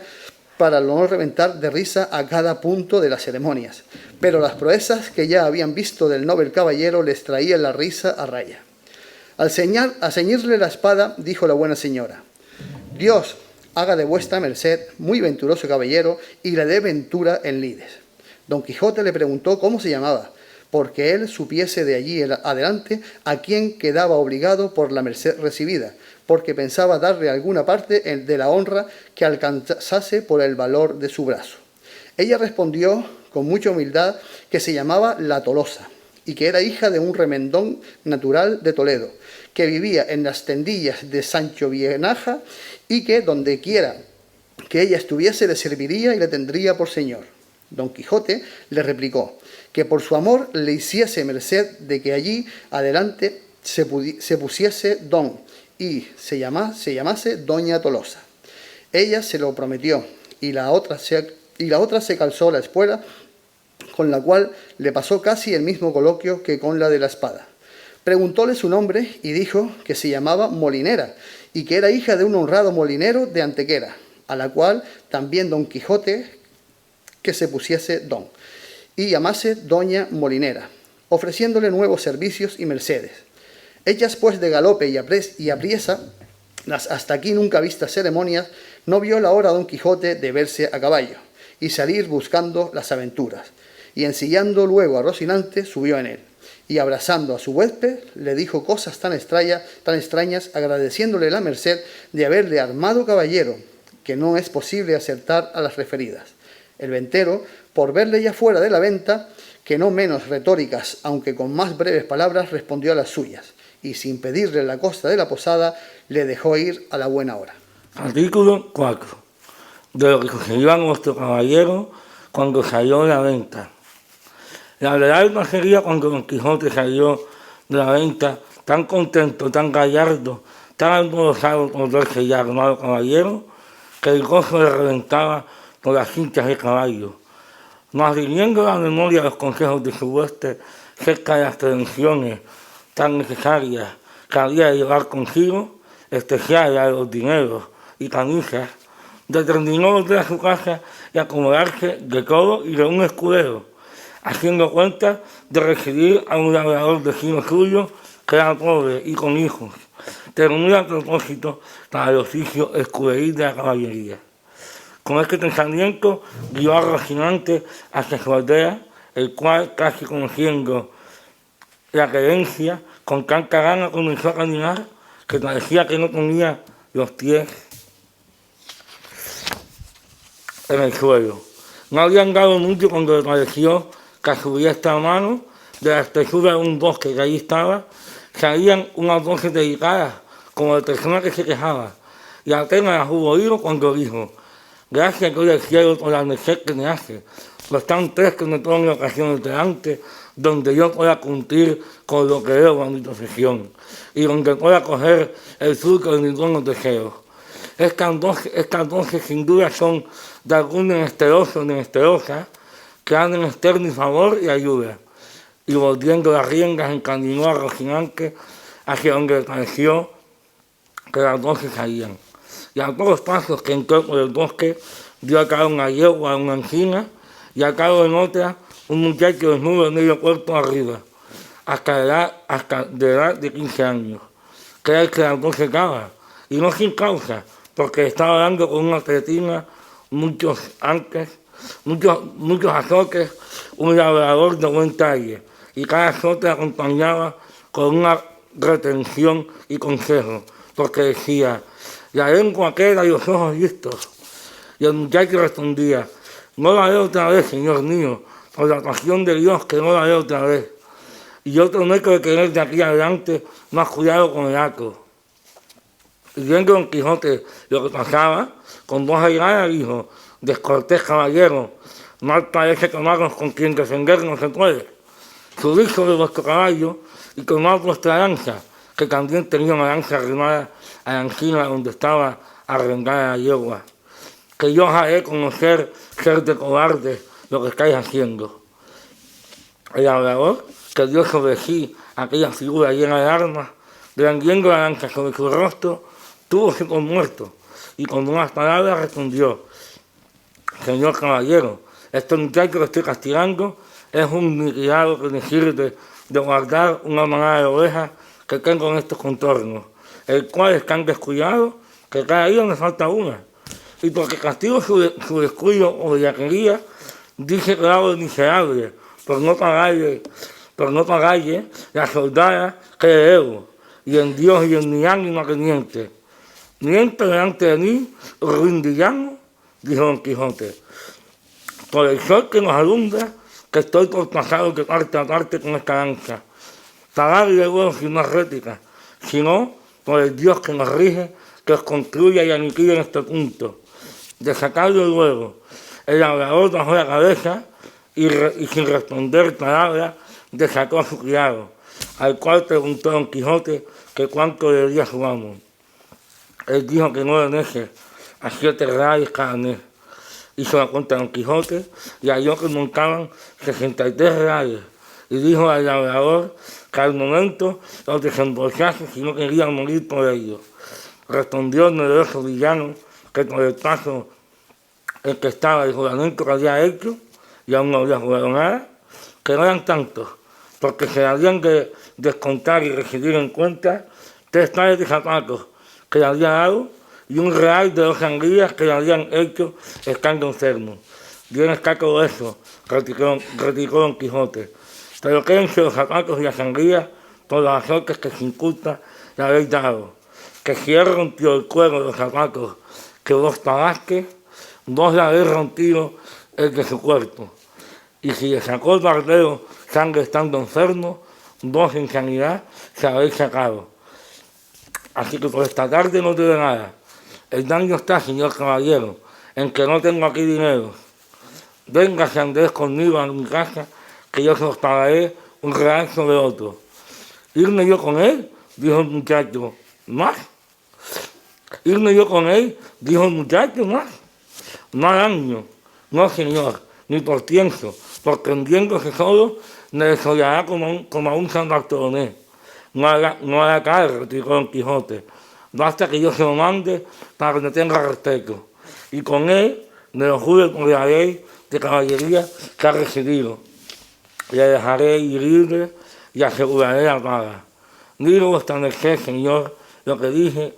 para no reventar de risa a cada punto de las ceremonias, pero las proezas que ya habían visto del noble caballero les traían la risa a raya. Al ceñirle la espada, dijo la buena señora: Dios haga de vuestra merced muy venturoso caballero y le dé ventura en lides. Don Quijote le preguntó cómo se llamaba, porque él supiese de allí adelante a quién quedaba obligado por la merced recibida, porque pensaba darle alguna parte de la honra que alcanzase por el valor de su brazo. Ella respondió con mucha humildad que se llamaba La Tolosa, y que era hija de un remendón natural de Toledo, que vivía en las tendillas de Sancho Bienaja, y que donde quiera que ella estuviese le serviría y le tendría por señor. Don Quijote le replicó que por su amor le hiciese merced de que allí adelante se pusiese don y se llamase Doña Tolosa. Ella se lo prometió, y la otra se calzó la espuela, con la cual le pasó casi el mismo coloquio que con la de la espada. Preguntóle su nombre y dijo que se llamaba Molinera, y que era hija de un honrado molinero de Antequera, a la cual también Don Quijote que se pusiese don, y llamase Doña Molinera, ofreciéndole nuevos servicios y mercedes. Hechas pues de galope y apriesa las hasta aquí nunca vistas ceremonias, no vio la hora Don Quijote de verse a caballo y salir buscando las aventuras, y ensillando luego a Rocinante subió en él, y abrazando a su huésped le dijo cosas tan extrañas, agradeciéndole la merced de haberle armado caballero, que no es posible acertar a las referidas. El ventero, por verle ya fuera de la venta, que no menos retóricas, aunque con más breves palabras, respondió a las suyas, y sin pedirle la costa de la posada, le dejó ir a la buena hora. Artículo 4. De lo que sucedió a nuestro caballero cuando salió de la venta. La verdad no sería cuando Don Quijote salió de la venta tan contento, tan gallardo, tan alborozado por verse ya armado caballero, que el gozo le reventaba por las cinchas de caballo. Mas viniendo a la memoria los consejos de su huésped cerca de las prevenciones tan necesarias que había de llevar consigo, especial a los dineros y camisas, determinó volver a su casa y acomodarse de todo y de un escudero, haciendo cuenta de recibir a un labrador vecino suyo que era pobre y con hijos, terminó a propósito para el oficio escuderil de la caballería. Con este pensamiento guió a Rocinante hacia su aldea, el cual, casi conociendo la creencia, con tanta gana comenzó a caminar que parecía que no tenía los pies en el suelo. No había andado mucho cuando le pareció que a su diestra mano, de la espesura de un bosque que allí estaba, salían unas voces delicadas, como de persona que se quejaba, y apenas las hubo oído cuando dijo: gracias doy al cielo por la merced que me hace, pues están 3 que me ponen ocasiones delante, donde yo pueda cumplir con lo que veo en mi profesión, y donde pueda coger el fruto de mis buenos deseos. Estas voces sin duda son de algún menesteroso o menesterosa que han de menester mi favor y ayuda. Y volviendo las riendas encaminó a Rocinante hacia donde le pareció que las voces salían. y a todos los pasos que entró por el bosque, dio a cada una yegua, una encina, y a cada en otra un muchacho desnudo de medio cuerpo arriba, hasta de edad de 15 años, que era el que las 12 cabras, y no sin causa, porque estaba dando con una tretina muchos azotes, un labrador de buen talle, y cada azote acompañaba con una retención y consejo, porque decía, la lengua queda y los ojos listos. Y el muchacho respondía, no la veo otra vez, Señor mío, por la pasión de Dios que no la veo otra vez. Y yo prometo de tener de aquí adelante más cuidado con el acto. Y viendo Don Quijote lo que pasaba, con voz airada dijo, descortés caballero, mal parece tomarnos con quien defender no se puede. Subid sobre vuestro caballo y tomad vuestra lanza, que también tenía una lanza arrimada a la encina donde estaba arrendada la yegua. Que yo os haré conocer ser de cobarde lo que estáis haciendo. El labrador, que dio sobre sí aquella figura llena de armas, blandiendo la lanza sobre su rostro, túvose por muerto, y con unas palabras respondió, Señor caballero, este muchacho que estoy castigando es un criado que me sirve de guardar una manada de ovejas que tengo en estos contornos, el cual es tan descuidado que cada día me falta una. Y porque castigo su descuido o bellaquería, dice que hago el miserable, por no pagarle la soldada que le debo, y en Dios y en mi ánima que miente. Miente delante de mí, ruin villano, dijo Don Quijote. Por el sol que nos alumbra, que estoy por pasado de parte a parte con esta lanza. Pagarle luego sin más réplica, sino por el Dios que nos rige, que os concluya y aniquile en este punto. De sacarlo luego, el labrador bajó la cabeza y sin responder palabra, desató a su criado, al cual preguntó Don Quijote que cuánto le debía a su amo. Él dijo que 9 meses, a 7 reales cada mes. Hizo la cuenta Don Quijote y halló que montaban 63 reales. Y dijo al labrador que al momento los desembolsase si no querían morir por ellos. Respondió el nervioso villano que por el paso en que estaba el juramento que había hecho, y aún no había jurado nada, que no eran tantos, porque se habían de descontar y recibir en cuenta 3 pares de zapatos que le había dado y un real de 2 sangrías que le habían hecho estando enfermo. Bien está todo eso, replicó Don Quijote, pero quédense los zapatos y las sangrías por los azotes que sin culpa le habéis dado, que si él rompió el cuero de los zapatos que vos pagaste, vos le habéis rompido el de su cuerpo, y si le sacó el barbero sangre estando enfermo, vos en sanidad se habéis sacado. Así que por esta tarde no te doy nada. El daño está, señor caballero, en que no tengo aquí dinero. Véngase Andrés conmigo a mi casa, que yo se os pagaré un real sobre otro. ¿Irme yo con él? Dijo el muchacho. ¿Más? ¿Irme yo con él? Dijo el muchacho. ¿Más? No al año. No, señor, ni por tiempo, porque entiéndose solo me desollará como a un San Bartolomé. No hará caer, replicó Don Quijote. Basta que yo se lo mande para que me tenga respeto. Y con él me lo juro por la ley de caballería que ha recibido. Le dejaré ir libre y aseguraré la paga. Digo vuestra merced, señor, lo que dice,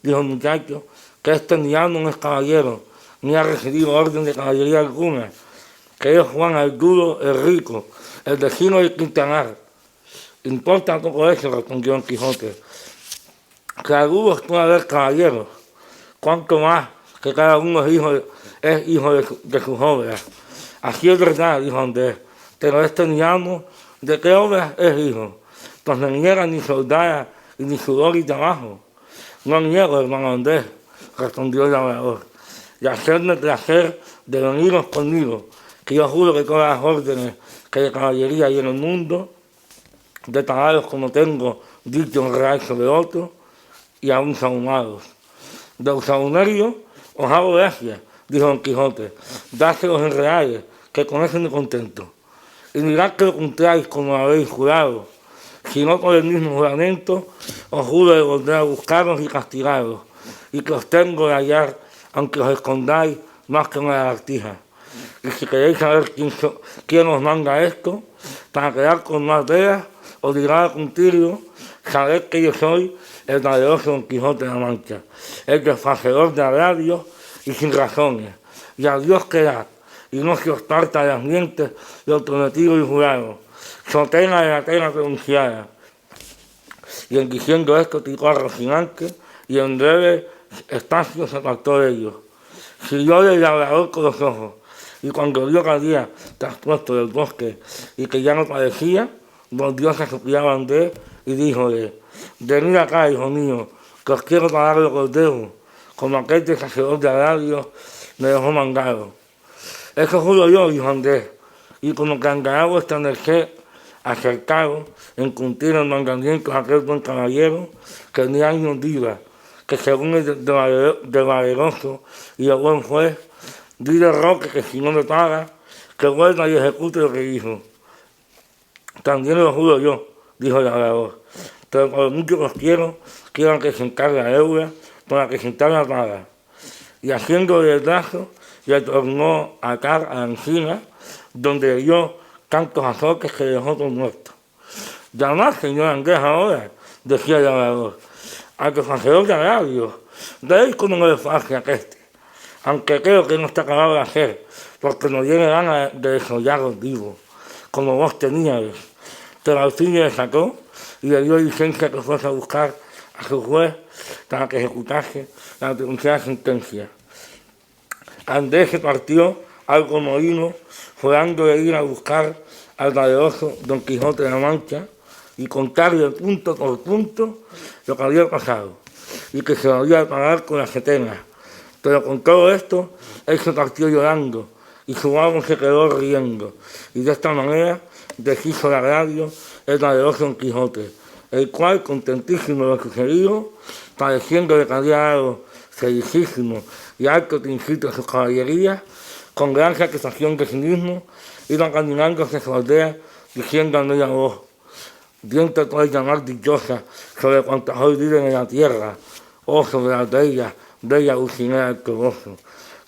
dijo el muchacho, que este niño no es caballero, ni ha recibido orden de caballería alguna, que es Juan el Duro, el Rico, el vecino del Quintanar. Importa poco eso, respondió Don Quijote, que algunos pueden haber caballeros, cuanto más que cada uno es hijo de sus obras. Así es verdad, dijo Andrés, pero este niño, ¿de qué obras es hijo? Pues no niega ni soldada ni sudor y trabajo. No niego, hermano Andrés, respondió el labrador, y hacerme placer de veniros conmigo, que yo juro que todas las órdenes que de caballería hay en el mundo, de pagados como tengo dicho un real sobre otro, y aún sahumados. De los sahumeros os hago gracias, dijo Don Quijote, dáselos en reales, que con eso me contento. Y mirad que lo cumpláis como habéis jurado, si no por el mismo juramento, os juro de volver a buscaros y castigaros, y que os tengo de hallar, aunque os escondáis más que una lagartija. Y si queréis saber quién os manda esto, para quedar con más veas, os dirá con Tirio, sabed que yo soy el valeroso Don Quijote de la Mancha, el desfacedor de agravios y sin razones, y a Dios quedad, y no se os parta de las mientes lo prometido y jurado, sotena de la tela pronunciada. Y en diciendo esto tiró a Rocinante, y en breve Estacio se apartó de ellos. Siguió el labrador con los ojos, y cuando vio que había traspuesto del bosque y que ya no parecía, volvió a suplir a Andrés y díjole: venid acá, hijo mío, que os quiero pagar lo que os debo, como aquel deshacedor de agravios me dejó mandado. Eso juro yo, dijo Andrés, y como que andará vuestra merced acercado en cumplir el mandamiento de aquel buen caballero, que ni años viva, que según el de valeroso y el buen juez, dile Roque que si no me paga, que vuelva y ejecute lo que dijo. También lo juro yo, dijo el labrador, pero por lo mucho que os quiero que se encargue la deuda para que se la paga. Y haciéndole el brazo, le tornó a atar a la encina, donde le dio tantos azotes que dejó todo muerto. Llamad, señor Andrés, ahora, decía el labrador, al desfacedor de agravios, veis cómo no le faje a aqueste, aunque creo que no está acabado de hacer, porque no tiene ganas de desollaros vivos, como vos teníais. Pero al fin le sacó y le dio licencia que fuese a buscar a su juez para que ejecutase la pronunciada sentencia. Andrés se partió algo mohino, jurando de ir a buscar al valeroso Don Quijote de la Mancha y contarle punto por punto lo que había pasado y que se lo había de pagar con las setenas. Pero con todo esto, él se partió llorando y su amo se quedó riendo, y de esta manera deshizo el agravio el valeroso Don Quijote, el cual, contentísimo de lo sucedido, pareciéndole que había dado felicísimo y alto principio a su caballería, con gran satisfacción de sí mismo, iba caminando hacia su aldea, diciendo a media voz: bien te puedes llamar dichosa sobre cuantas hoy viven en la tierra, oh sobre las bellas, bella Dulcinea del Toboso,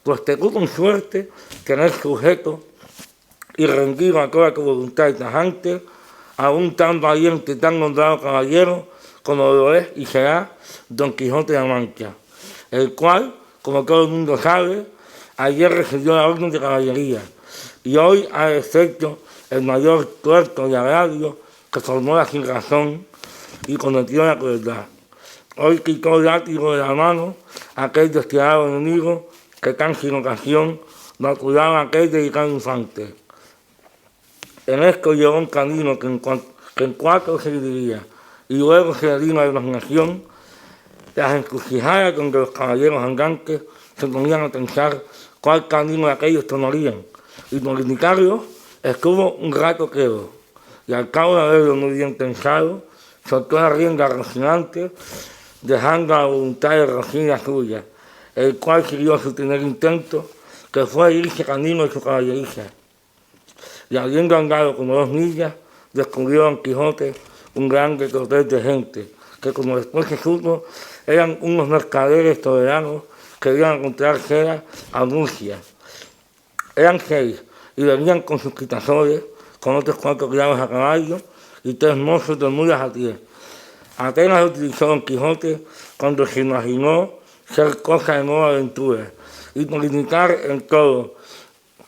pues te con suerte tener sujeto y rendido a toda tu voluntad y tajante a un tan valiente y tan nombrado caballero como lo es y será Don Quijote de la Mancha, el cual, como todo el mundo sabe, ayer recibió la orden de caballería y hoy ha efecto el mayor tuerto y agravio que formó la sin razón y cometió la crueldad. Hoy quitó el látigo de la mano a aquel despiadado enemigo que tan sin ocasión vaculaba a aquel delicado infante. En esto llegó un camino que en cuatro se dividía, y luego se le dio una imaginación las encrucijadas donde los caballeros andantes se ponían a pensar cuál camino de aquellos tomarían, y por indicarlo estuvo un rato quedo, y al cabo de haberlo muy bien pensado, soltó la rienda a Rocinante, dejando a la voluntad de Rocinante suya, el cual siguió su primer intento, que fue irse camino de su caballeriza. Y habiendo andado como 2 millas, descubrió Don Quijote un grande cortés de gente, que como después se supo, eran unos mercaderes toleranos que iban a comprar seda a Murcia. Eran 6 y venían con sus quitasores, con otros 4 criados a caballo y 3 mozos de mulas a pie. Apenas lo utilizó Don Quijote cuando se imaginó ser cosa de nueva aventura, y por imitar en todo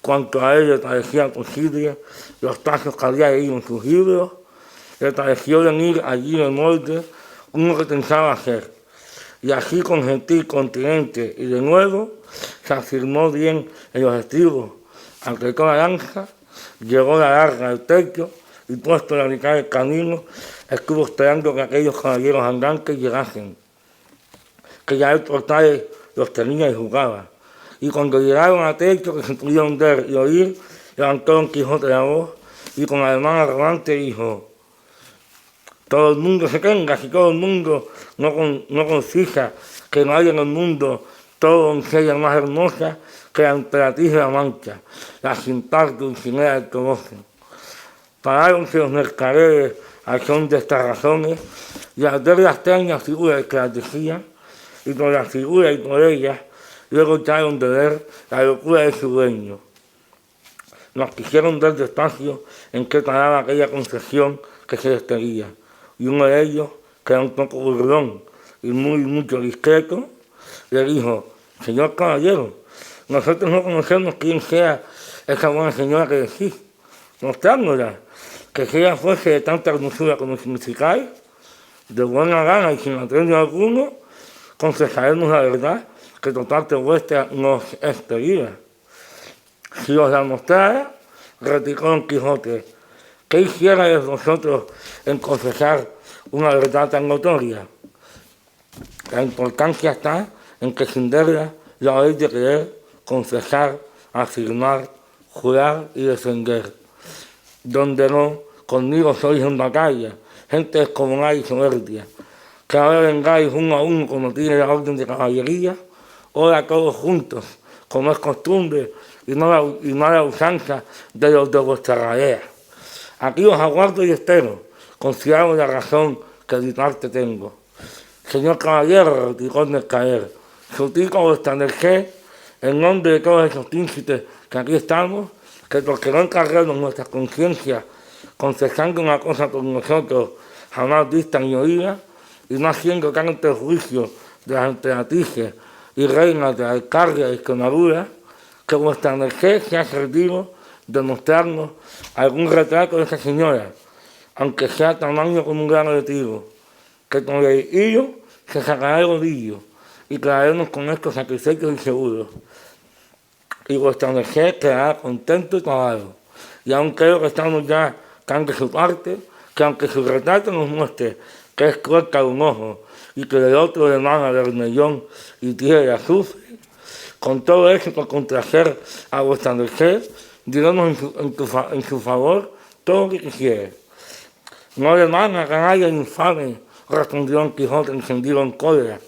cuanto a él le parecía posible los pasos que había leído en sus libros, le pareció venir allí en molde uno que pensaba hacer. Y así con gentil continente y de nuevo se afirmó bien en los estribos, apretó la lanza, llegó la larga al techo y puesto a la mitad del camino estuvo esperando que aquellos caballeros andantes llegasen, que ya el portal los tenía y jugaba. Y cuando llegaron al techo que se pudieron ver y oír, levantó Don Quijote la voz y con ademán arrogante dijo: todo el mundo se tenga, si todo el mundo no confisa que no hay en el mundo todo doncella más hermosa que la emperatriz de la Mancha, la sin par Dulcinea del Toboso. Paráronse los mercaderes al son de estas razones, y al ver las extrañas figuras que las decían, y por la figura y por ella, luego echaron de ver la locura de su dueño. Nos quisieron ver despacio en qué paraba aquella concesión que se les pedía, y uno de ellos, que era un poco burlón y mucho discreto, le dijo: señor caballero, nosotros no conocemos quién sea esa buena señora que decís, mostrándola, que si ella fuese de tanta hermosura como significáis, de buena gana y sin atrevio alguno, confesaremos la verdad que total de vuestra nos es pedida. Si os la mostrara, replicó Don Quijote, ¿qué hicierais vosotros en confesar una verdad tan notoria? La importancia está en que sin verla la habéis de creer, confesar, afirmar, jurar y defender. Donde no, conmigo sois en batalla, gente descomunal y soberbia, que ahora vengáis uno a uno como tiene la orden de caballería, ahora todos juntos, como es costumbre, y no la usanza de los de vuestra ralea. Aquí os aguardo y espero, considerando la razón que de parte tengo. Señor caballero, replicó el mercader, suplico a vuestra merced, en nombre de todos esos príncipes que aquí estamos, que porque no encarguemos nuestras conciencias confesando una cosa por nosotros jamás vista ni oída, y no haciendo tan perjuicio de las emperatrices y reinas de la Alcarria y Extremadura, que vuestra merced se ha servido de mostrarnos algún retrato de esa señora, aunque sea tamaño como un grano de trigo, que con el hilo se sacará el ovillo, y traeremos con estos sacrificios y seguros. Y vuestra merced quedará contento y pagado. Y aún creo que estamos ya tan de su parte, que aunque su retrato nos muestre que es cruel un ojo, y que del otro emana vermellón y tiene azufre, con todo eso por complacer a vuestra merced, diremos en su favor todo lo que quisiere. No le manda canalla infame, respondió Don Quijote encendido en cólera.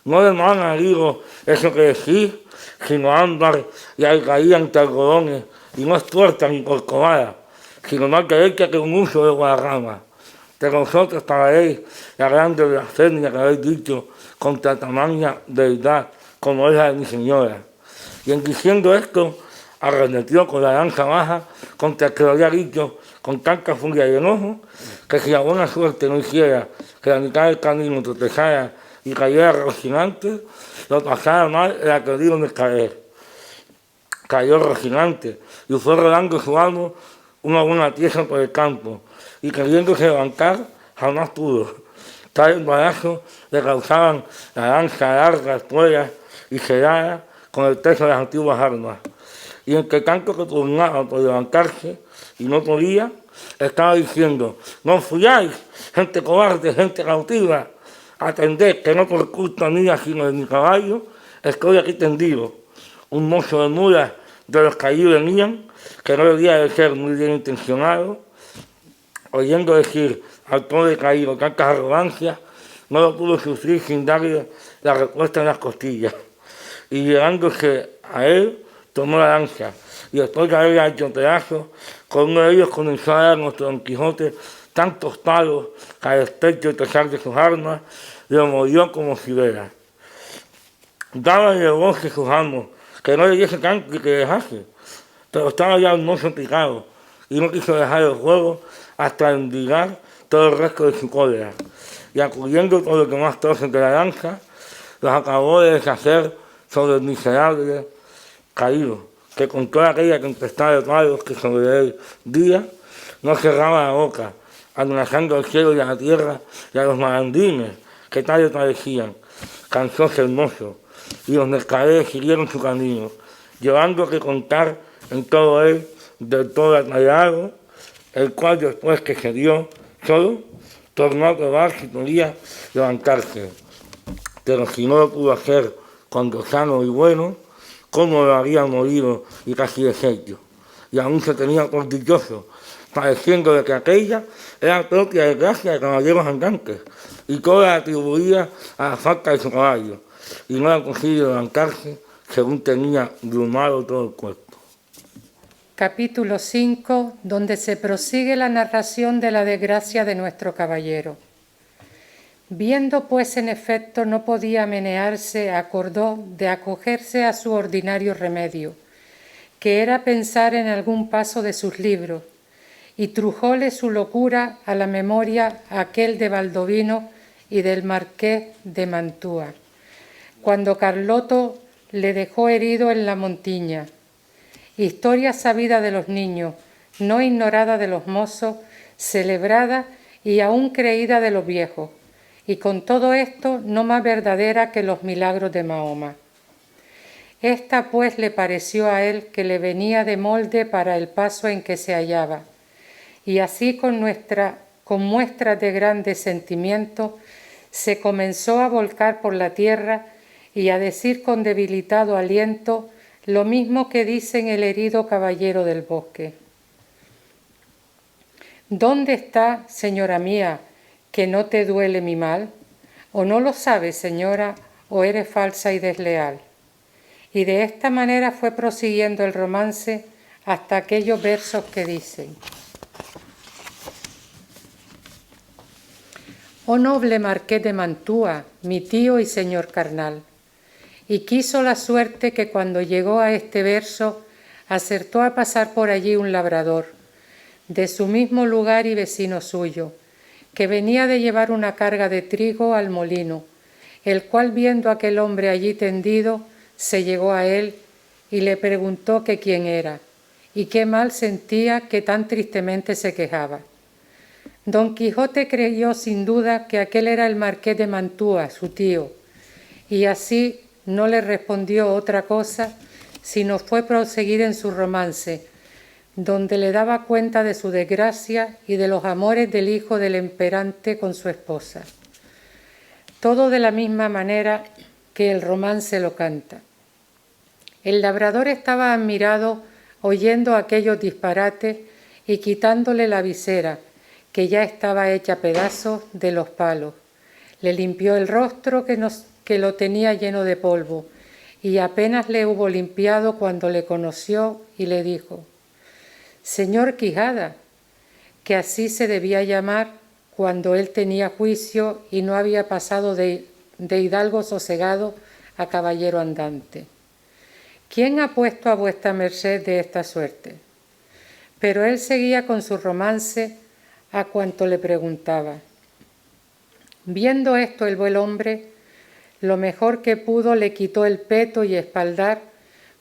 No le manda, digo, eso que decís, sino ámbar y alcaída entre algodones, y no es tuerta ni corcovada, sino más derecha que un uso de guadarrama. De vosotros pagaréis la grande blasfemia que habéis dicho contra tamaña deidad como es la de mi señora. Y en diciendo esto, arremetió con la lanza baja contra el que lo había dicho con tanta furia y enojo, que si la buena suerte no hiciera que la mitad del camino tropezara y cayera Rocinante, lo pasara mal el querido mercader. Cayó Rocinante y fue rodando su amo una buena pieza por el campo, y queriéndose levantar, jamás pudo. Tal embarazo le causaban la lanza larga, espuelas y sedada con el peso de las antiguas armas. Y entre tanto que tornaba por levantarse y no podía, estaba diciendo: no fuyáis, gente cobarde, gente cautiva, atended que no por culpa mía sino de mi caballo estoy aquí tendido. Un mozo de mulas de los que allí venían, que no debía de ser muy bien intencionado, oyendo decir al pobre caído tantas arrogancias, no lo pudo sufrir sin darle la respuesta en las costillas. Y llegándose a él, tomó la lanza, y después de haberla hecho pedazos, con uno de ellos comenzó a dar a nuestro Don Quijote tantos palos que al despecho y pesar de sus armas, lo molió como fibera. Dábale voces sus amos, que no le diese tanto y que dejase, pero estaba ya un mozo picado, y no quiso dejar el juego hasta endigar todo el resto de su cólera, y acudiendo todo lo que más trozos de la lanza, los acabó de deshacer sobre el miserable caído, que con toda aquella tempestad de palos que sobre él día, no cerraba la boca, amenazando al cielo y a la tierra y a los malandrines que tal le parecían. Cansóse el mozo, y los mercaderes siguieron su camino, llevando que contar en todo él del todo atallado, el cual después que se dio solo, tornó a probar si podía levantarse. Pero si no lo pudo hacer cuando sano y bueno, cómo lo había morido y casi deshecho. Y aún se tenía por dichoso, pareciendo de que aquella era propia desgracia de caballeros andantes, y toda la atribuía a la falta de su caballo, y no era posible levantarse según tenía brumado todo el cuerpo. Capítulo 5, donde se prosigue la narración de la desgracia de nuestro caballero. Viendo pues en efecto no podía menearse, acordó de acogerse a su ordinario remedio, que era pensar en algún paso de sus libros, y trujóle su locura a la memoria aquel de Baldovino y del marqués de Mantua, cuando Carloto le dejó herido en la Montiña. Historia sabida de los niños, no ignorada de los mozos, celebrada y aún creída de los viejos, y con todo esto no más verdadera que los milagros de Mahoma. Esta pues le pareció a él que le venía de molde para el paso en que se hallaba, y así con muestras de grande sentimiento se comenzó a volcar por la tierra y a decir con debilitado aliento lo mismo que dicen el herido caballero del bosque. ¿Dónde está, señora mía, que no te duele mi mal? ¿O no lo sabes, señora, o eres falsa y desleal? Y de esta manera fue prosiguiendo el romance hasta aquellos versos que dicen: Oh noble marqués de Mantua, mi tío y señor carnal. Y quiso la suerte que cuando llegó a este verso acertó a pasar por allí un labrador, de su mismo lugar y vecino suyo, que venía de llevar una carga de trigo al molino, el cual viendo a aquel hombre allí tendido, se llegó a él y le preguntó que quién era, y qué mal sentía que tan tristemente se quejaba. Don Quijote creyó sin duda que aquel era el marqués de Mantua, su tío, y así no le respondió otra cosa, sino fue proseguir en su romance, donde le daba cuenta de su desgracia y de los amores del hijo del emperante con su esposa. Todo de la misma manera que el romance lo canta. El labrador estaba admirado oyendo aquellos disparates y quitándole la visera, que ya estaba hecha pedazos de los palos. Le limpió el rostro que lo tenía lleno de polvo, y apenas le hubo limpiado cuando le conoció y le dijo: Señor Quijada, que así se debía llamar cuando él tenía juicio y no había pasado de hidalgo sosegado a caballero andante. ¿Quién ha puesto a vuestra merced de esta suerte? Pero él seguía con su romance a cuanto le preguntaba. Viendo esto el buen hombre, lo mejor que pudo le quitó el peto y espaldar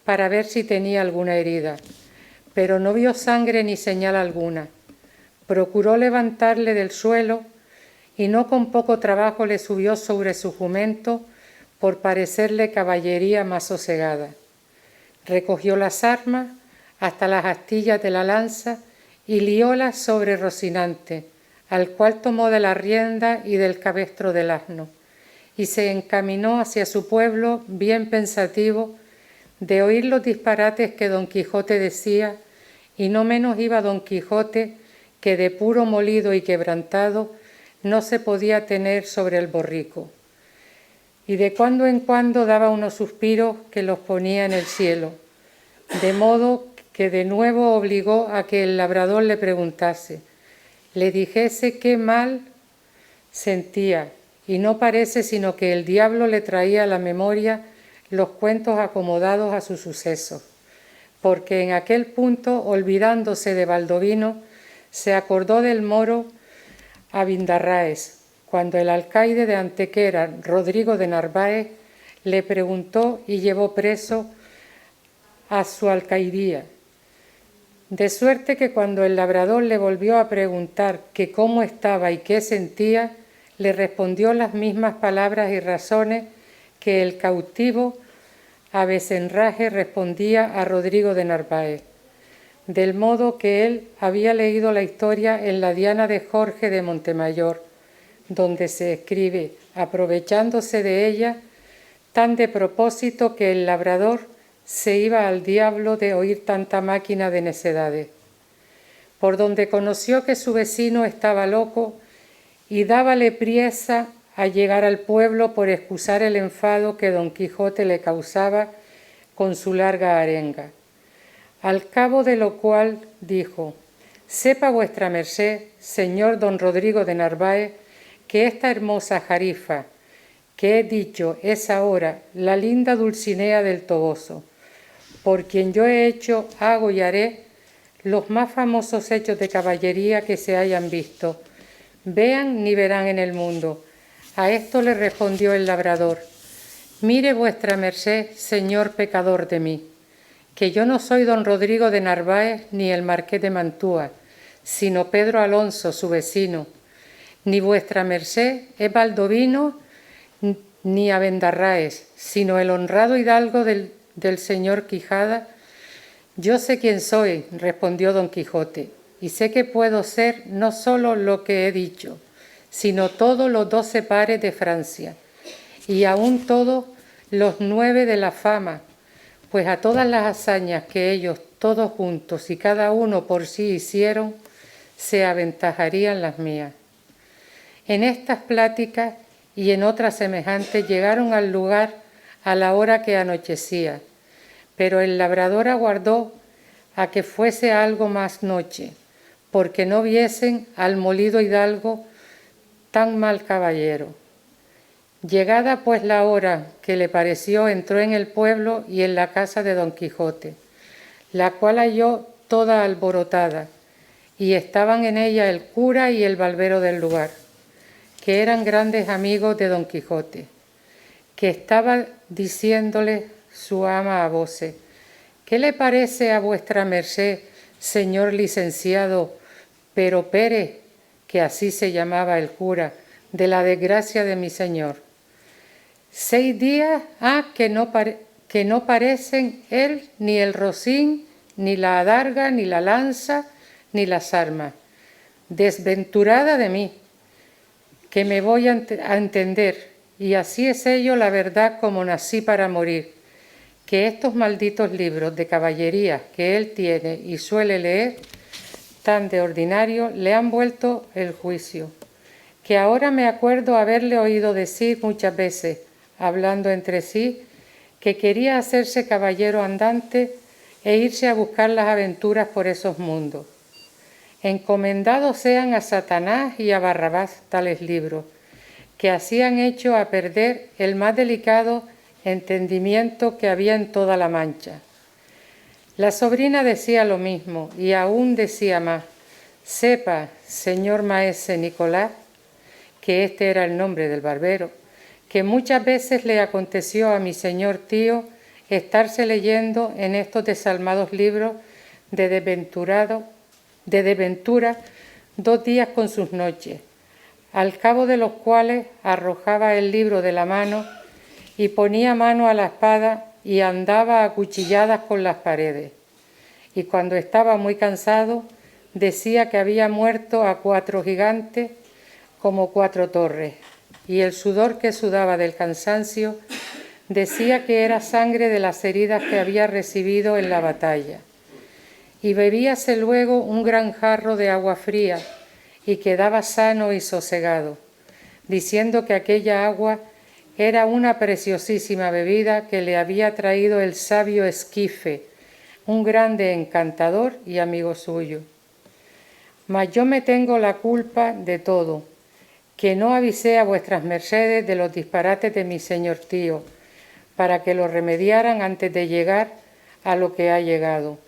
para ver si tenía alguna herida, pero no vio sangre ni señal alguna. Procuró levantarle del suelo y no con poco trabajo le subió sobre su jumento por parecerle caballería más sosegada. Recogió las armas hasta las astillas de la lanza y liólas sobre Rocinante, al cual tomó de la rienda y del cabestro del asno, y se encaminó hacia su pueblo bien pensativo de oír los disparates que don Quijote decía, y no menos iba don Quijote, que de puro molido y quebrantado no se podía tener sobre el borrico, y de cuando en cuando daba unos suspiros que los ponía en el cielo, de modo que de nuevo obligó a que el labrador le preguntase, le dijese qué mal sentía, y no parece sino que el diablo le traía a la memoria los cuentos acomodados a sus sucesos, porque en aquel punto, olvidándose de Baldovino, se acordó del moro Abindarráez, cuando el alcaide de Antequera, Rodrigo de Narváez, le preguntó y llevó preso a su alcaidía. De suerte que cuando el labrador le volvió a preguntar que cómo estaba y qué sentía, le respondió las mismas palabras y razones que el cautivo Abecenraje respondía a Rodrigo de Narváez, del modo que él había leído la historia en la Diana de Jorge de Montemayor, donde se escribe, aprovechándose de ella, tan de propósito que el labrador se iba al diablo de oír tanta máquina de necedades, por donde conoció que su vecino estaba loco y dábale priesa a llegar al pueblo por excusar el enfado que don Quijote le causaba con su larga arenga. Al cabo de lo cual dijo: sepa vuestra merced, señor don Rodrigo de Narváez, que esta hermosa Jarifa, que he dicho es ahora la linda Dulcinea del Toboso, por quien yo he hecho, hago y haré los más famosos hechos de caballería que se hayan visto, vean ni verán en el mundo. A esto le respondió el labrador: mire vuestra merced, señor pecador de mí, que yo no soy don Rodrigo de Narváez ni el marqués de Mantua, sino Pedro Alonso, su vecino, ni vuestra merced es Baldovino ni Abendarráez, sino el honrado hidalgo del señor Quijada. Yo sé quién soy, respondió don Quijote, y sé que puedo ser no solo lo que he dicho, sino todos los 12 pares de Francia, y aún todos los 9 de la fama, pues a todas las hazañas que ellos todos juntos y cada uno por sí hicieron, se aventajarían las mías. En estas pláticas y en otras semejantes llegaron al lugar a la hora que anochecía, pero el labrador aguardó a que fuese algo más noche, porque no viesen al molido hidalgo tan mal caballero. Llegada pues la hora que le pareció, entró en el pueblo y en la casa de don Quijote, la cual halló toda alborotada, y estaban en ella el cura y el barbero del lugar, que eran grandes amigos de don Quijote, que estaba diciéndole su ama a voces: ¿qué le parece a vuestra merced, señor licenciado Pero Pérez, que así se llamaba el cura, de la desgracia de mi señor? 6 días que no parecen él ni el rocín, ni la adarga, ni la lanza, ni las armas. Desventurada de mí, que me voy a entender, y así es ello la verdad como nací para morir, que estos malditos libros de caballería que él tiene y suele leer, tan de ordinario, le han vuelto el juicio, que ahora me acuerdo haberle oído decir muchas veces, hablando entre sí, que quería hacerse caballero andante e irse a buscar las aventuras por esos mundos. Encomendados sean a Satanás y a Barrabás tales libros, que así han hecho a perder el más delicado entendimiento que había en toda la Mancha. La sobrina decía lo mismo y aún decía más: sepa, señor maese Nicolás, que este era el nombre del barbero, que muchas veces le aconteció a mi señor tío estarse leyendo en estos desalmados libros de desventura 2 días con sus noches, al cabo de los cuales arrojaba el libro de la mano y ponía mano a la espada y andaba a cuchilladas con las paredes. Y cuando estaba muy cansado, decía que había muerto a 4 gigantes como 4 torres, y el sudor que sudaba del cansancio decía que era sangre de las heridas que había recibido en la batalla. Y bebíase luego un gran jarro de agua fría y quedaba sano y sosegado, diciendo que aquella agua era una preciosísima bebida que le había traído el sabio Esquife, un grande encantador y amigo suyo. Mas yo me tengo la culpa de todo, que no avisé a vuestras mercedes de los disparates de mi señor tío, para que lo remediaran antes de llegar a lo que ha llegado,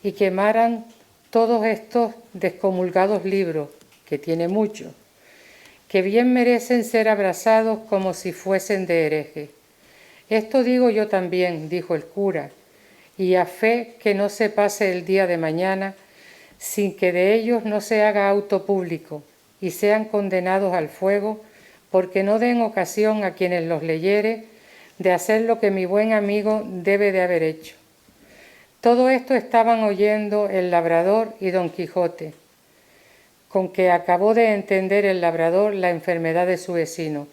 y quemaran todos estos descomulgados libros, que tiene mucho, que bien merecen ser abrazados como si fuesen de herejes. Esto digo yo también, dijo el cura, y a fe que no se pase el día de mañana sin que de ellos no se haga auto público y sean condenados al fuego, porque no den ocasión a quienes los leyere de hacer lo que mi buen amigo debe de haber hecho. Todo esto estaban oyendo el labrador y don Quijote, con que acabó de entender el labrador la enfermedad de su vecino,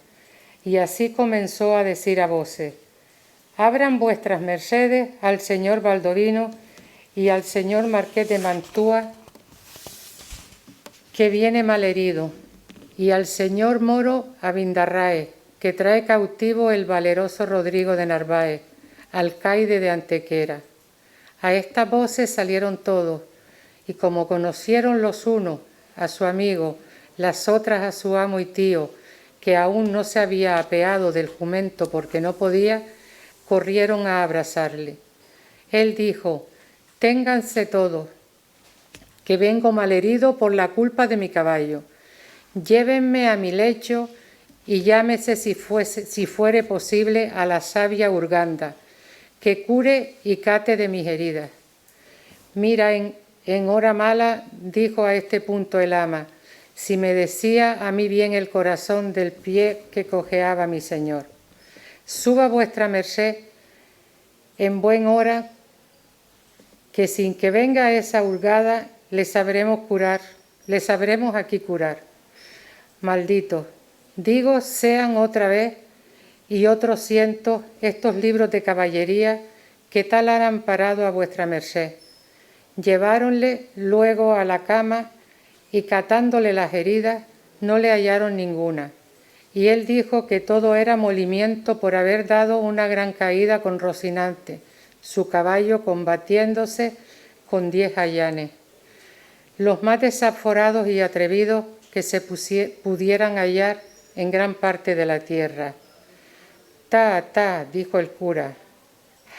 y así comenzó a decir a voces: abran vuestras mercedes al señor Baldovino y al señor marqués de Mantua, que viene malherido, y al señor moro Abendarráez, que trae cautivo el valeroso Rodrigo de Narváez, alcaide de Antequera. A estas voces salieron todos, y como conocieron los unos a su amigo, las otras a su amo y tío, que aún no se había apeado del jumento porque no podía, corrieron a abrazarle. Él dijo: «Ténganse todos, que vengo malherido por la culpa de mi caballo. Llévenme a mi lecho y llámese si fuere posible a la sabia Urganda, que cure y cate de mis heridas». «Mira, en hora mala», dijo a este punto el ama, «si me decía a mí bien el corazón del pie que cojeaba mi señor. Suba vuestra merced en buen hora, que sin que venga esa hurgada le sabremos aquí curar. Malditos, digo, sean otra vez y otros cientos estos libros de caballería que tal han amparado a vuestra merced». Lleváronle luego a la cama y catándole las heridas no le hallaron ninguna. Y él dijo que todo era molimiento por haber dado una gran caída con Rocinante, su caballo combatiéndose con 10 jayanes, los más desaforados y atrevidos que se pudieran hallar en gran parte de la tierra. «Ta, dijo el cura,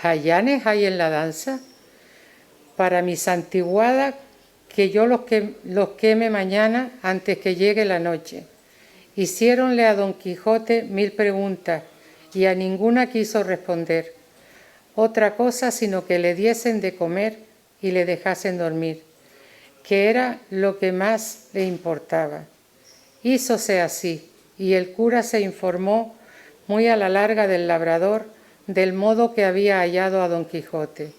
¿jayanes hay en la danza? Para mi santiguada, que yo los queme mañana antes que llegue la noche». Hiciéronle a don Quijote 1000 preguntas y a ninguna quiso responder otra cosa sino que le diesen de comer y le dejasen dormir, que era lo que más le importaba. Hízose así, y el cura se informó muy a la larga del labrador del modo que había hallado a don Quijote.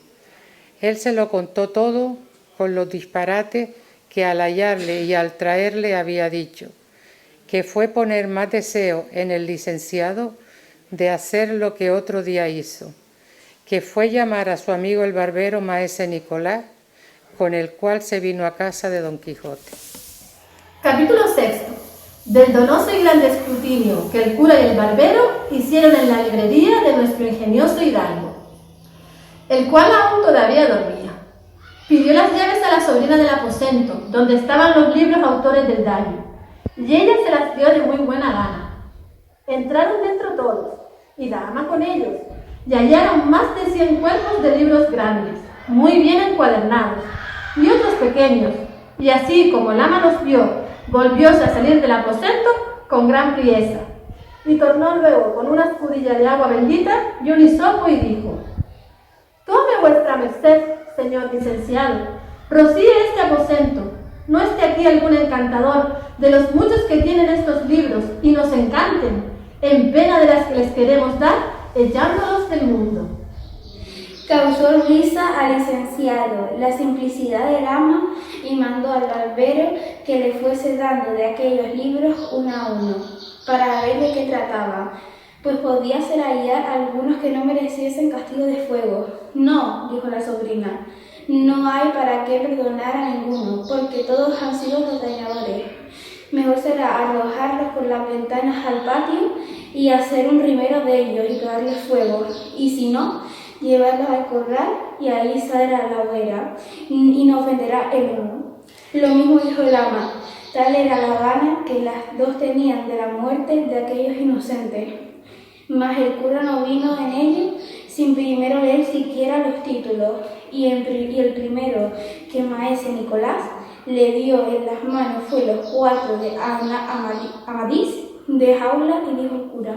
Él se lo contó todo con los disparates que al hallarle y al traerle había dicho, que fue poner más deseo en el licenciado de hacer lo que otro día hizo, que fue llamar a su amigo el barbero maese Nicolás, con el cual se vino a casa de don Quijote. Capítulo 6. Del donoso y grande escrutinio que el cura y el barbero hicieron en la librería de nuestro ingenioso hidalgo, el cual aún todavía dormía. Pidió las llaves a la sobrina del aposento, donde estaban los libros autores del daño, y ella se las dio de muy buena gana. Entraron dentro todos, y la ama con ellos, y hallaron más de 100 cuerpos de libros grandes, muy bien encuadernados, y otros pequeños, y así como el ama los vio, volvióse a salir del aposento con gran priesa, y tornó luego con una escudilla de agua bendita y un hisopo y dijo: «Tome vuestra merced, señor licenciado, rocíe este aposento, no esté aquí algún encantador de los muchos que tienen estos libros y nos encanten, en pena de las que les queremos dar, echándolos del mundo». Causó risa al licenciado la simplicidad del ama y mandó al barbero que le fuese dando de aquellos libros uno a uno, para ver de qué trataba, pues podía ser hallar algunos que no mereciesen castigo de fuego. «No», dijo la sobrina, «no hay para qué perdonar a ninguno, porque todos han sido los dañadores. Mejor será arrojarlos por las ventanas al patio y hacer un rimero de ellos y pegarles fuego, y si no, llevarlos al corral y ahí saldrá la hoguera y no ofenderá el humo». Lo mismo dijo el ama, tal era la gana que las dos tenían de la muerte de aquellos inocentes. Mas el cura no vino en ello sin primero leer siquiera los títulos, y el primero que maese Nicolás le dio en las manos fue los 4 de Amadís de Jaula, y dijo el cura: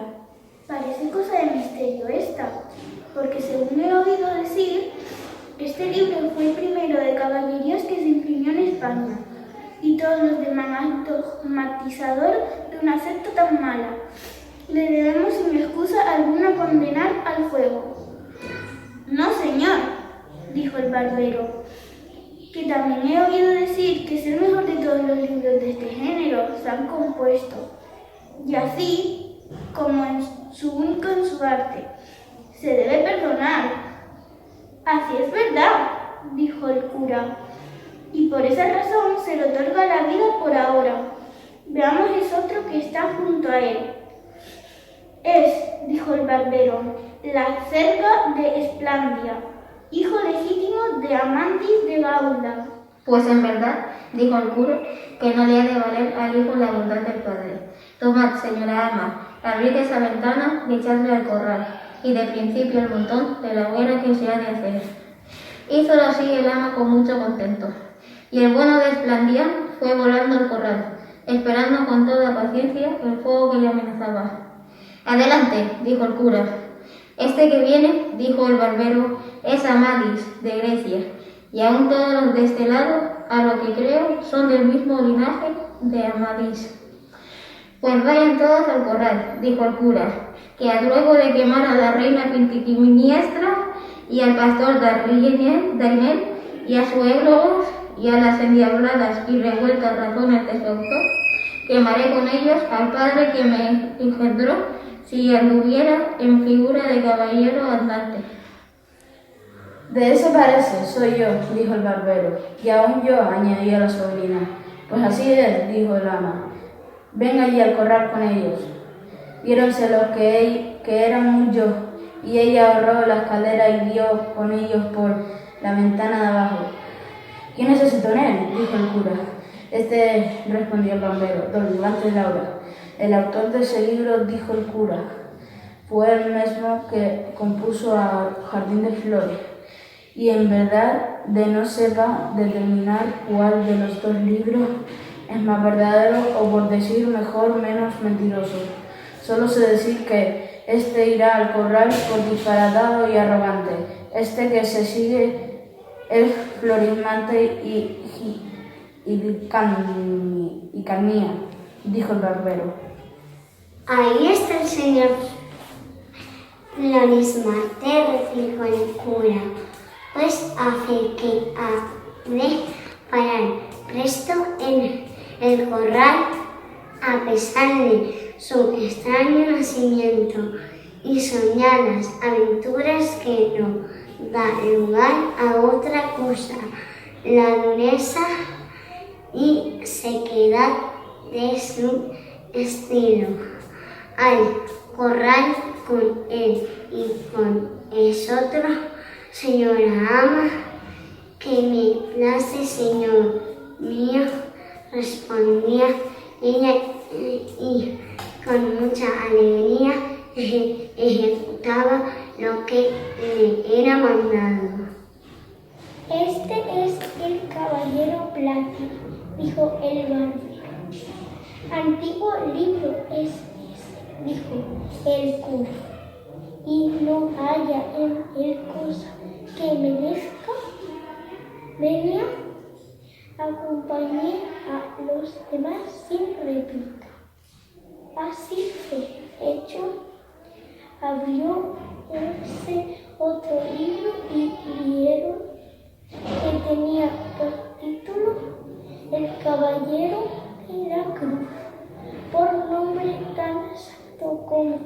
«Parece cosa de misterio esta, porque según he oído decir, este libro fue el primero de caballerías que se imprimió en España, y todos los de matizador de una secta tan mala. Le debemos sin excusa alguna condenar al fuego». «No, señor», dijo el barbero, «que también he oído decir que es el mejor de todos los libros de este género se han compuesto, y así, como es su único en su arte, se debe perdonar». «Así es verdad», dijo el cura, «y por esa razón se le otorga la vida por ahora. Veamos ese otro que está junto a él». «Es», dijo el barbero, «la cerga de Esplandia, hijo legítimo de Amantis de Gaula, Pues en verdad, dijo el cura, que no le ha de valer al hijo la bondad del padre. Tomad, señora ama, abrid esa ventana y echadle al corral, y de principio el montón de la hoguera que se ha de hacer. Hízolo así el ama con mucho contento, y el bueno de Esplandián fue volando al corral, esperando con toda paciencia el fuego que le amenazaba. Adelante, dijo el cura. Este que viene, dijo el barbero, es Amadis, de Grecia, y aún todos los de este lado, a lo que creo, son del mismo linaje de Amadis. Pues vayan todos al corral, dijo el cura, que a luego de quemar a la reina Pintiquiminiestra y al pastor Darinel y a sus églogas y a las endiabladas y revueltas razones de su autor, quemaré con ellos al padre que me engendró si anduviera en figura de caballero andante. De eso parece, soy yo, dijo el barbero, y aún yo, añadió la sobrina. Pues así es, dijo el ama. Ven allí al corral con ellos. Viéronse los que eran muchos, y ella ahorró la escalera y dio con ellos por la ventana de abajo. ¿Quién es ese tonel?, dijo el cura. Este, respondió el barbero, don Lugante Laura. El autor de ese libro, dijo el cura, fue el mismo que compuso a Jardín de Flores. Y en verdad, de no sepa determinar cuál de los dos libros es más verdadero o, por decir mejor, menos mentiroso. Solo sé decir que este irá al corral por disparatado y arrogante. Este que se sigue es florismante y carnía, dijo el barbero. Ahí está el señor florismante, replicó el cura. Pues a fe que ha de parar presto en el corral, a pesar de su extraño nacimiento y soñadas aventuras que no da lugar a otra cosa, la dureza y sequedad de su estilo. Al corral con él y con esotro, señora ama, que me place, señor mío, respondía ella y con mucha alegría ejecutaba lo que le era mandado. Este es el caballero Plata, dijo el barbero. Antiguo libro es ese, dijo el cura, y no haya en él cosa que merezca. Venía, acompañé a los demás sin réplica. Así fue hecho. Abrió ese otro libro y vieron que tenía por título El Caballero de la Cruz, por nombre tan exacto como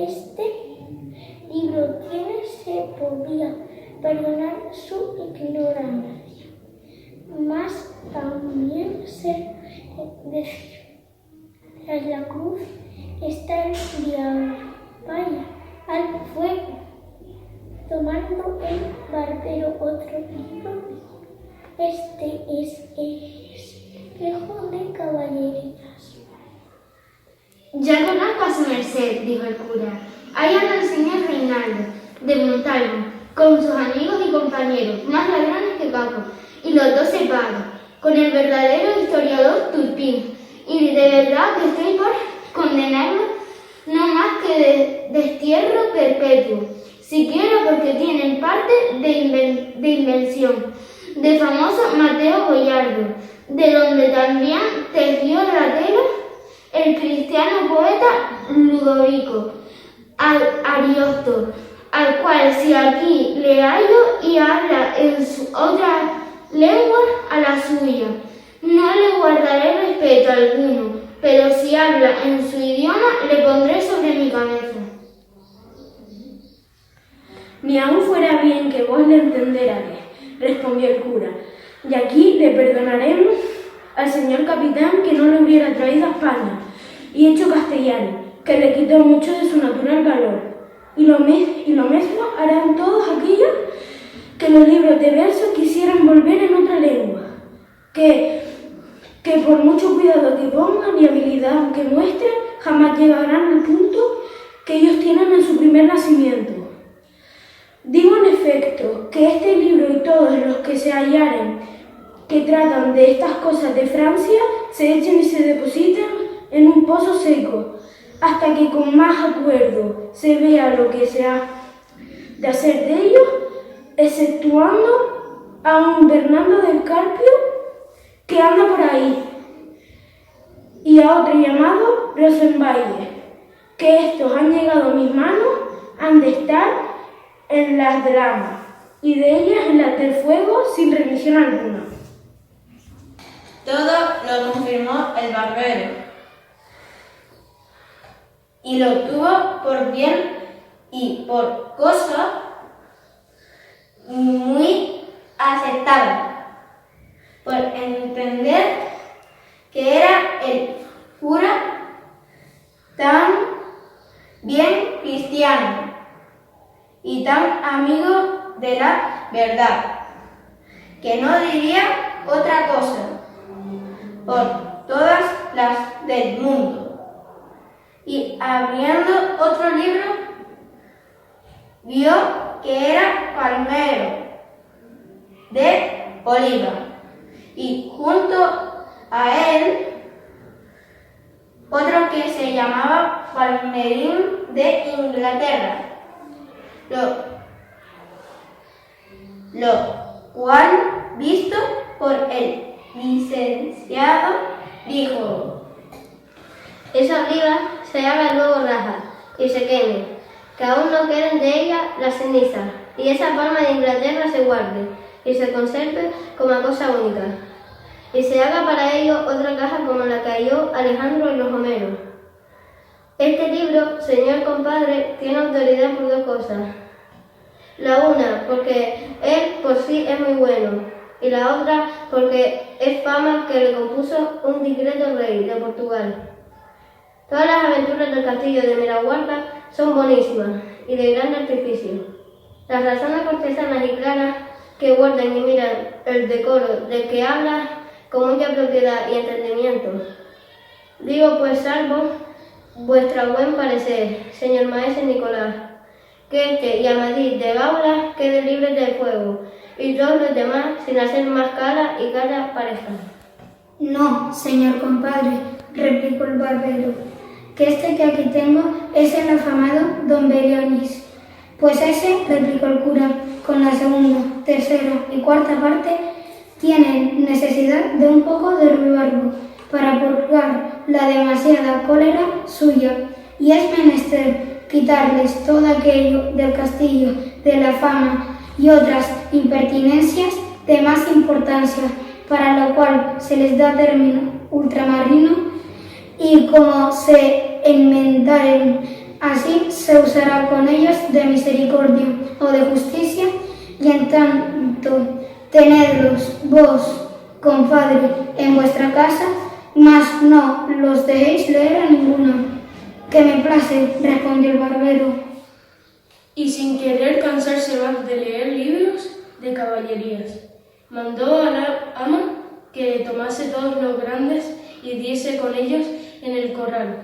este libro tiene, se podía perdonar su ignorancia, mas también se decir, tras la cruz está el diablo, vaya al fuego. Tomando el barbero otro libro, este es el espejo de caballerías. Ya conozco a su merced, dijo el cura. Ahí anda el señor Reinaldo, de Montalvo, con sus amigos y compañeros, más ladrones que Paco, y los dos se pagan, con el verdadero historiador Turpín, y de verdad que estoy por condenarlo no más que de destierro perpetuo, siquiera porque tienen parte de invención, de famoso Mateo Boyardo, de donde también tejió la tela el cristiano poeta Ludovico Ariosto, al cual si aquí le hallo y habla en su otra lengua a la suya, no le guardaré respeto alguno, pero si habla en su idioma le pondré sobre mi cabeza. Ni aun fuera bien que vos le entenderáis, respondió el cura, y aquí le perdonaremos al señor capitán que no le hubiera traído a España y hecho castellano, que le quitó mucho de su natural valor. Y lo mismo harán todos aquellos que los libros de versos quisieran volver en otra lengua. que por mucho cuidado que pongan y habilidad que muestren, jamás llegarán al punto que ellos tienen en su primer nacimiento. Digo en efecto que este libro y todos los que se hallaren que tratan de estas cosas de Francia se echen y se depositen en un pozo seco, hasta que con más acuerdo se vea lo que se ha de hacer de ellos, exceptuando a un Bernardo del Carpio que anda por ahí, y a otro llamado Rosenbaire, que estos han llegado a mis manos, han de estar en las del ama, y de ellas en las del fuego sin remisión alguna. Todo lo confirmó el barbero, y lo tuvo por bien y por cosa muy aceptable, por entender que era el cura tan bien cristiano y tan amigo de la verdad, que no diría otra cosa por todas las del mundo. Y abriendo otro libro, vio que era palmero de oliva, y junto a él otro que se llamaba palmerín de Inglaterra, lo cual, visto por el licenciado, dijo: esa oliva se haga luego raja y se queme, que aún no queden de ella las cenizas, y esa palma de Inglaterra se guarde y se conserve como cosa única, y se haga para ello otra caja como la que halló Alejandro en los Homeros. Este libro, señor compadre, tiene autoridad por dos cosas. La una, porque él por sí es muy bueno, y la otra, porque es fama que le compuso un discreto rey de Portugal. Todas las aventuras del castillo de Miraguarda son buenísimas y de gran artificio. Las razones cortesanas y claras que guardan y miran el decoro del que habla con mucha propiedad y entendimiento. Digo pues, salvo vuestra buen parecer, señor maese Nicolás, que este y Amadís de Gaula queden libres del fuego, y todos los demás sin hacer más cara y cara parezcan. No, señor compadre, replicó el barbero, que este que aquí tengo es el afamado don Berionis. Pues ese, replicó el cura, con la segunda, tercera y cuarta parte, tienen necesidad de un poco de ruibarbo para purgar la demasiada cólera suya, y es menester quitarles todo aquello del castillo, de la fama y otras impertinencias de más importancia, para lo cual se les da término ultramarino, y como se enmendaren así, se usará con ellos de misericordia o de justicia, y en tanto tenedlos vos, compadre, en vuestra casa, mas no los dejéis leer a ninguno. Que me place, respondió el barbero. Y sin querer cansarse más de leer libros de caballerías, mandó a la ama que tomase todos los grandes y diese con ellos en el corral.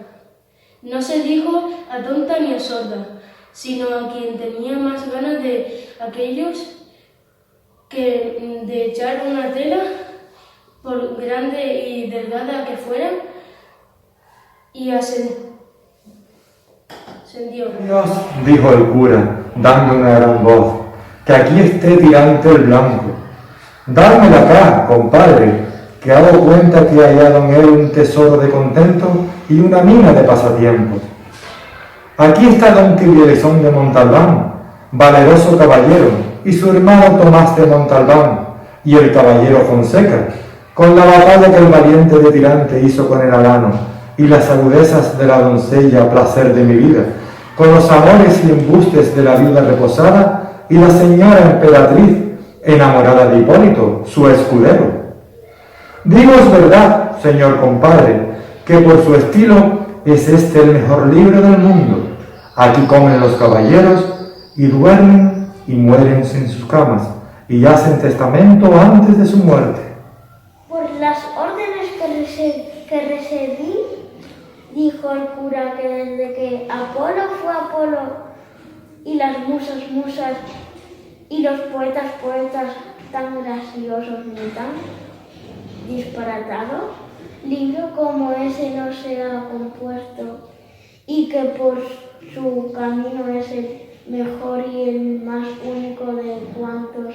No se dijo a tonta ni a sorda, sino a quien tenía más ganas de aquellos que de echar una tela, por grande y delgada que fuera, y ascendió. Dios, dijo el cura, dando una gran voz, que aquí esté tirante el blanco. Dármela acá, compadre, que hago cuenta que he hallado en él un tesoro de contento y una mina de pasatiempos. Aquí está don Quirielezón de Montalbán, valeroso caballero, y su hermano Tomás de Montalbán, y el caballero Fonseca, con la batalla que el valiente de Tirante hizo con el alano, y las agudezas de la doncella placer de mi vida, con los amores y embustes de la viuda reposada, y la señora emperatriz, enamorada de Hipólito, su escudero. Digo es verdad, señor compadre, que por su estilo es este el mejor libro del mundo. Aquí comen los caballeros y duermen y mueren en sus camas y hacen testamento antes de su muerte. Por las órdenes que recibí, dijo el cura, que desde que Apolo fue Apolo y las musas, y los poetas, tan graciosos ni tan disparatados, libro como ese no se ha compuesto, y que por su camino es el mejor y el más único de cuantos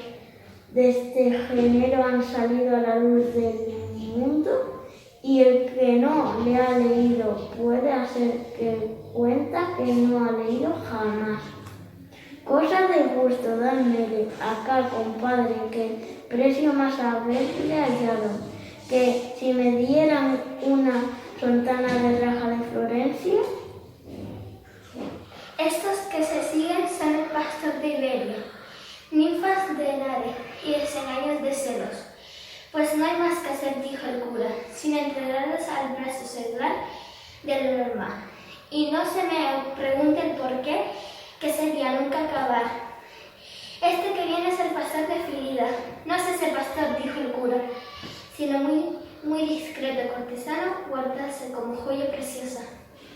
de este género han salido a la luz del mundo, y el que no le ha leído puede hacer que cuenta que no ha leído jamás. Cosa de gusto, dármele acá, compadre, que precio más haberle hallado, que si me dieran una sontana de raja de Florencia. Estos que se siguen son el pastor de Iberia, ninfas de Enade y desengaños de celos. Pues no hay más que hacer, dijo el cura, sin entregarlos al brazo seglar de Lenormand. Y no se me pregunte el por qué, que sería nunca acabar. Este que viene es el pastor de Filida. No es ese pastor, dijo el cura, sino muy discreto cortesano, guardarse como joya preciosa.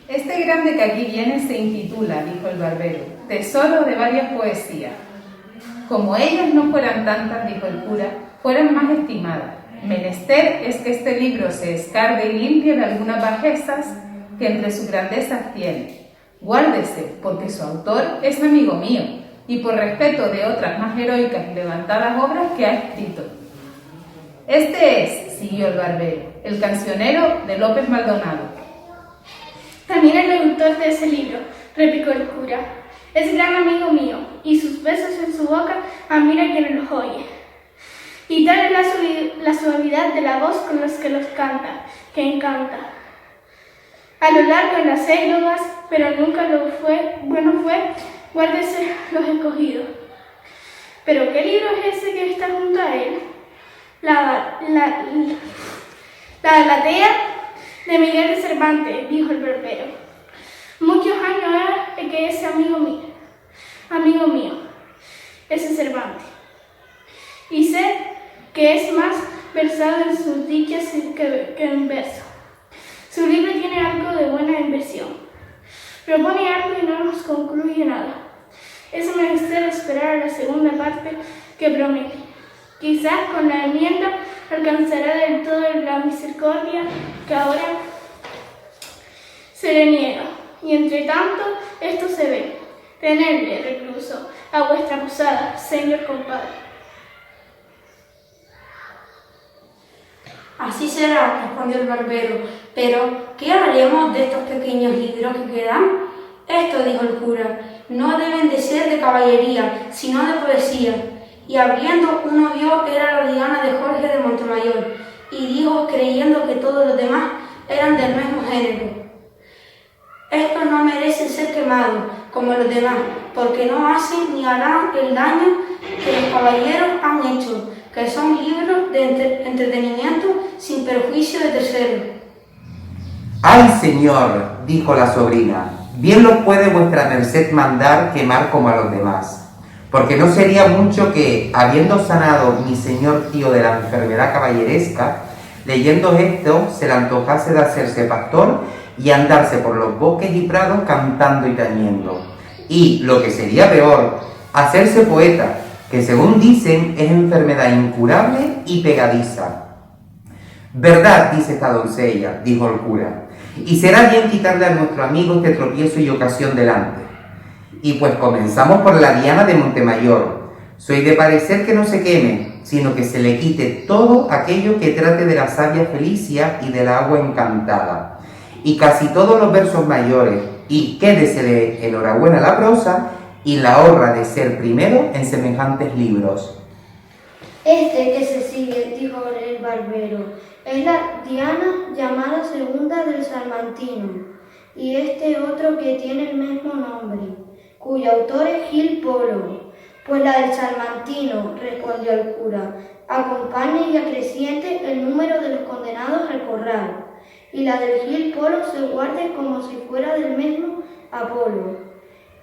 Este grande que aquí viene se intitula, dijo el barbero, tesoro de varias poesías. Como ellas no fueran tantas, dijo el cura, fueran más estimadas. Menester es que este libro se escarde y limpie de algunas bajezas que entre sus grandezas tiene. Guárdese, porque su autor es amigo mío, y por respeto de otras más heroicas y levantadas obras que ha escrito. Este es, siguió el barbero, el cancionero de López Maldonado. También el autor de ese libro, replicó el cura, es gran amigo mío, y sus besos en su boca admira quien los oye. Y tal es la suavidad de la voz con los que los canta, que encanta. A lo largo de las sílabas, pero nunca lo fue, guárdese los escogidos. ¿Pero qué libro es ese que está junto a él? La Galatea de Miguel de Cervantes, dijo el barbero. Muchos años era que ese amigo mío, ese Cervantes. Y sé que es más versado en sus dichas que en verso. Su libro tiene algo de buena inversión. Propone algo y no nos concluye nada. Es menester esperar a la segunda parte que promete. Quizás con la enmienda alcanzará del todo la misericordia que ahora se le niega. Y entre tanto, esto se ve. Tenedle recluso a vuestra posada, señor compadre. Así será, respondió el barbero, pero ¿qué haremos de estos pequeños libros que quedan? Esto, dijo el cura, no deben de ser de caballería, sino de poesía. Y abriendo uno vio era la Diana de Jorge de Montemayor, y dijo creyendo que todos los demás eran del mismo género. Estos no merecen ser quemados, como los demás, porque no hacen ni harán el daño que los caballeros han hecho, que son libros de entretenimiento sin perjuicio de terceros. ¡Ay, señor!, dijo la sobrina, bien los puede vuestra merced mandar quemar como a los demás, porque no sería mucho que, habiendo sanado mi señor tío de la enfermedad caballeresca, leyendo esto se le antojase de hacerse pastor y andarse por los bosques y prados cantando y tañendo, y, lo que sería peor, hacerse poeta, que según dicen es enfermedad incurable y pegadiza. Verdad, dice esta doncella, dijo el cura, y será bien quitarle a nuestro amigo este tropiezo y ocasión delante. Y pues comenzamos por la Diana de Montemayor. Soy de parecer que no se queme, sino que se le quite todo aquello que trate de la sabia Felicia y del agua encantada, y casi todos los versos mayores, y quédesele enhorabuena la prosa, y la honra de ser primero en semejantes libros. Este que se sigue, dijo el barbero, es la Diana llamada segunda del Salmantino, y este otro que tiene el mismo nombre, cuyo autor es Gil Polo. Pues la del Salmantino, respondió el cura, acompaña y acreciente el número de los condenados al corral, y la del Gil Polo se guarde como si fuera del mismo Apolo.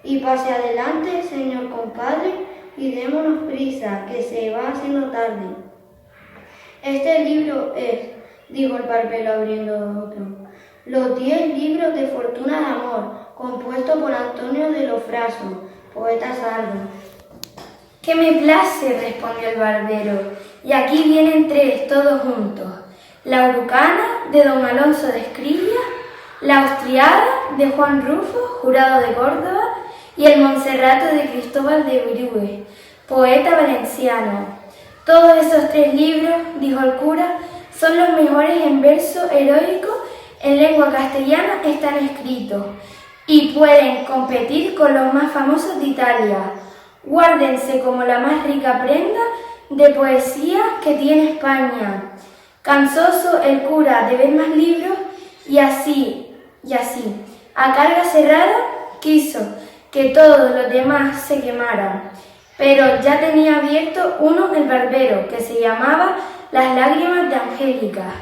Y pase adelante, señor compadre, y démonos prisa, que se va haciendo tarde. Este libro es dijo el barbero abriendo otro. Los 10 libros de Fortuna de Amor, compuesto por Antonio de los Frasos, poeta sardo. Que me place, respondió el barbero, y aquí vienen 3, todos juntos. La Urucana, de don Alonso de Escrivia, la Austriada, de Juan Rufo, jurado de Córdoba, y el Monserrato de Cristóbal de Brihues, poeta valenciano. Todos esos 3 libros, dijo el cura, son los mejores en verso heroico, en lengua castellana están escritos, y pueden competir con los más famosos de Italia. Guárdense como la más rica prenda de poesía que tiene España. Cansoso el cura de ver más libros, y así, a carga cerrada, quiso que todos los demás se quemaran. Pero ya tenía abierto uno el barbero, que se llamaba Las lágrimas de Angélica.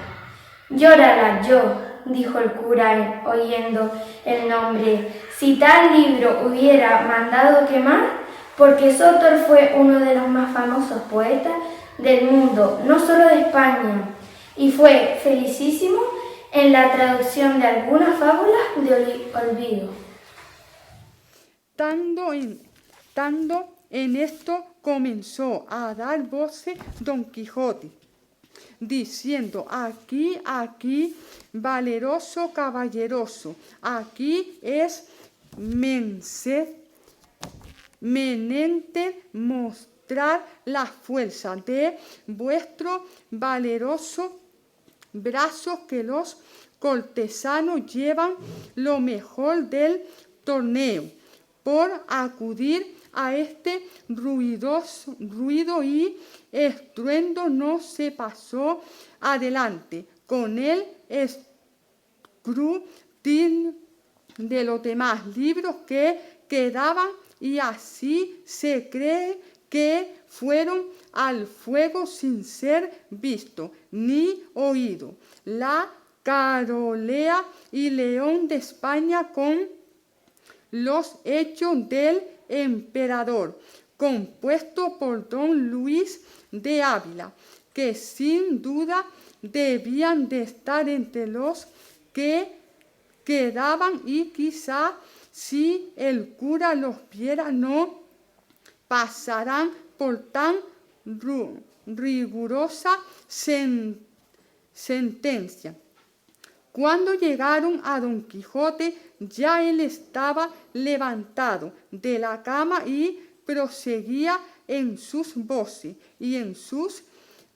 Llórala yo, dijo el cura oyendo el nombre, si tal libro hubiera mandado quemar, porque Sótor fue uno de los más famosos poetas del mundo, no solo de España, y fue felicísimo en la traducción de algunas fábulas de olvido. Estando en esto comenzó a dar voces Don Quijote, diciendo: aquí, valeroso caballeroso, aquí es menester mostrar la fuerza de vuestro valeroso brazo, que los cortesanos llevan lo mejor del torneo, por acudir a este ruido y estruendo no se pasó adelante con el escrutinio de los demás libros que quedaban, y así se cree que fueron al fuego sin ser visto ni oído. La Carolea y León de España con los hechos del emperador, compuesto por don Luis de Ávila, que sin duda debían de estar entre los que quedaban, y quizá si el cura los viera no pasarán por tan rigurosa sentencia. Cuando llegaron a Don Quijote, ya él estaba levantado de la cama y proseguía en sus voces y en sus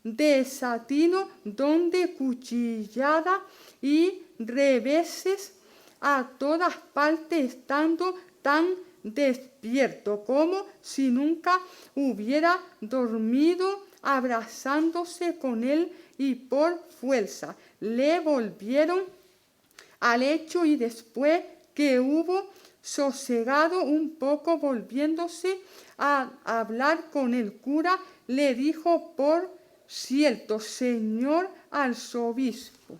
desatinos, donde cuchillada y reveses a todas partes, estando tan despierto como si nunca hubiera dormido, abrazándose con él, y por fuerza le volvieron al lecho, y después que hubo sosegado un poco, volviéndose a hablar con el cura, le dijo: por cierto, señor arzobispo,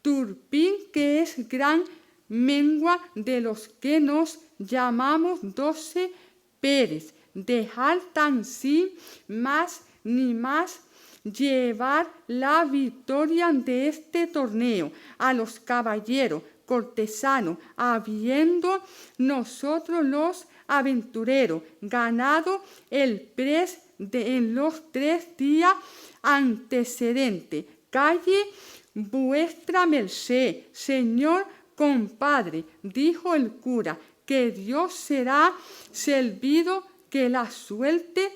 Turpín, que es gran mengua de los que nos llamamos 12 Pérez, dejar tan sin más ni más llevar la victoria de este torneo a los caballeros cortesanos, habiendo nosotros los aventureros ganado el pres en los 3 días antecedentes. Calle vuestra merced, señor compadre, dijo el cura, que Dios será servido, que la suerte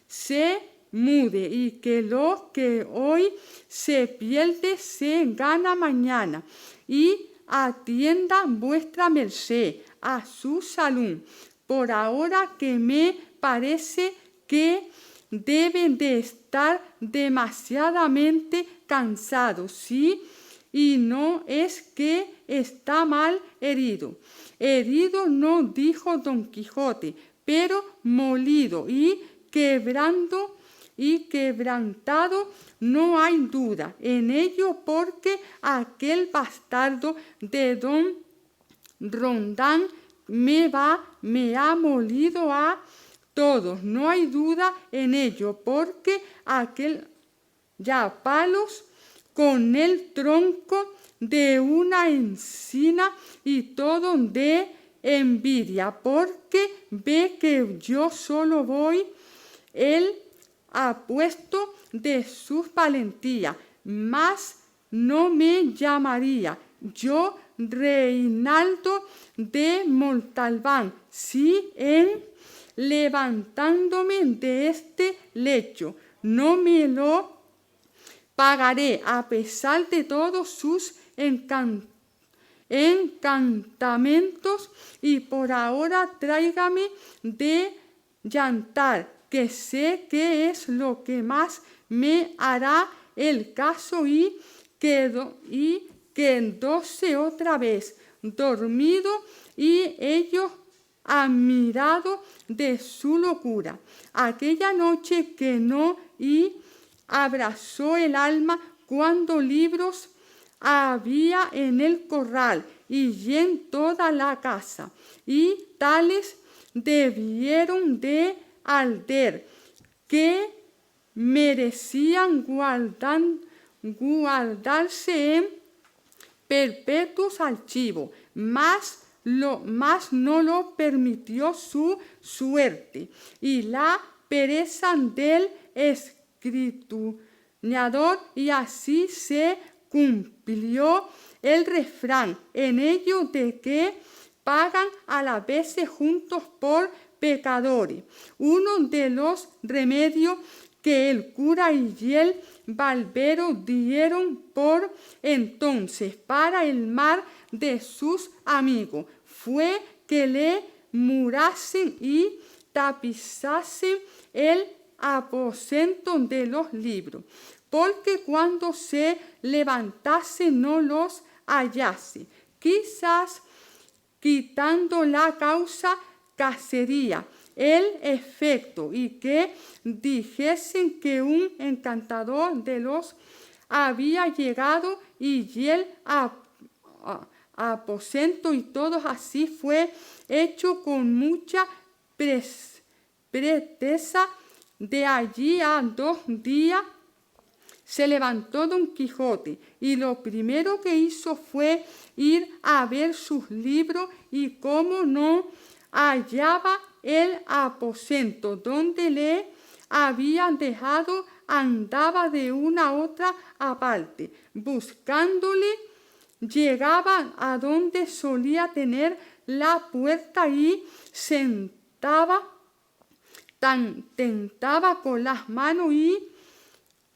se mude, y que lo que hoy se pierde se gana mañana, y atienda vuestra merced a su salud. Por ahora que me parece que deben de estar demasiadamente cansados, sí, y no es que está mal herido. Herido no, dijo Don Quijote, pero molido y quebrantado no hay duda en ello, porque aquel bastardo de don Rondán me ha molido a todos, no hay duda en ello, porque aquel ya palos con el tronco de una encina y todo de envidia, porque ve que yo solo voy, él ha puesto de sus valentías, mas no me llamaría yo Reinaldo de Montalbán, si en levantándome de este lecho no me lo pagaré a pesar de todos sus encantamientos, y por ahora tráigame de llantar, que sé que es lo que más me hará el caso, y quedóse otra vez dormido, y ellos admirado de su locura. Aquella noche que no y abrazó el alma cuando libros había en el corral y en toda la casa, y tales debieron de arder que merecían guardarse en perpetuos archivos, mas no lo permitió su suerte y la pereza del escrituñador, y así se cumplió el refrán en ello de que pagan a la vez juntos por pecadores. Uno de los remedios que el cura y el barbero dieron por entonces para el mal de sus amigos fue que le murasen y tapizasen el aposento de los libros, porque cuando se levantase no los hallase. Quizás quitando la causa casería el efecto, y que dijesen que un encantador de los había llegado y el aposento, y todo así fue hecho con mucha presteza. De allí a 2 días se levantó Don Quijote, y lo primero que hizo fue ir a ver sus libros, y como no hallaba el aposento donde le habían dejado, andaba de una a otra aparte, buscándole. Llegaba a donde solía tener la puerta y tentaba con las manos y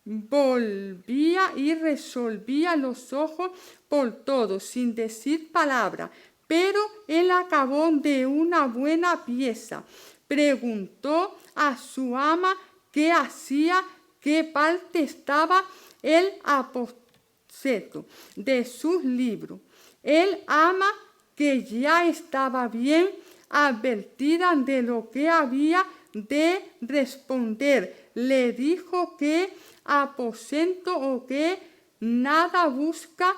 volvía y resolvía los ojos por todo, sin decir palabra. Pero él acabó de una buena pieza. Preguntó a su ama qué hacía, qué parte estaba el aposento de sus libros. El ama, que ya estaba bien advertida de lo que había de responder, le dijo que aposento o que nada busca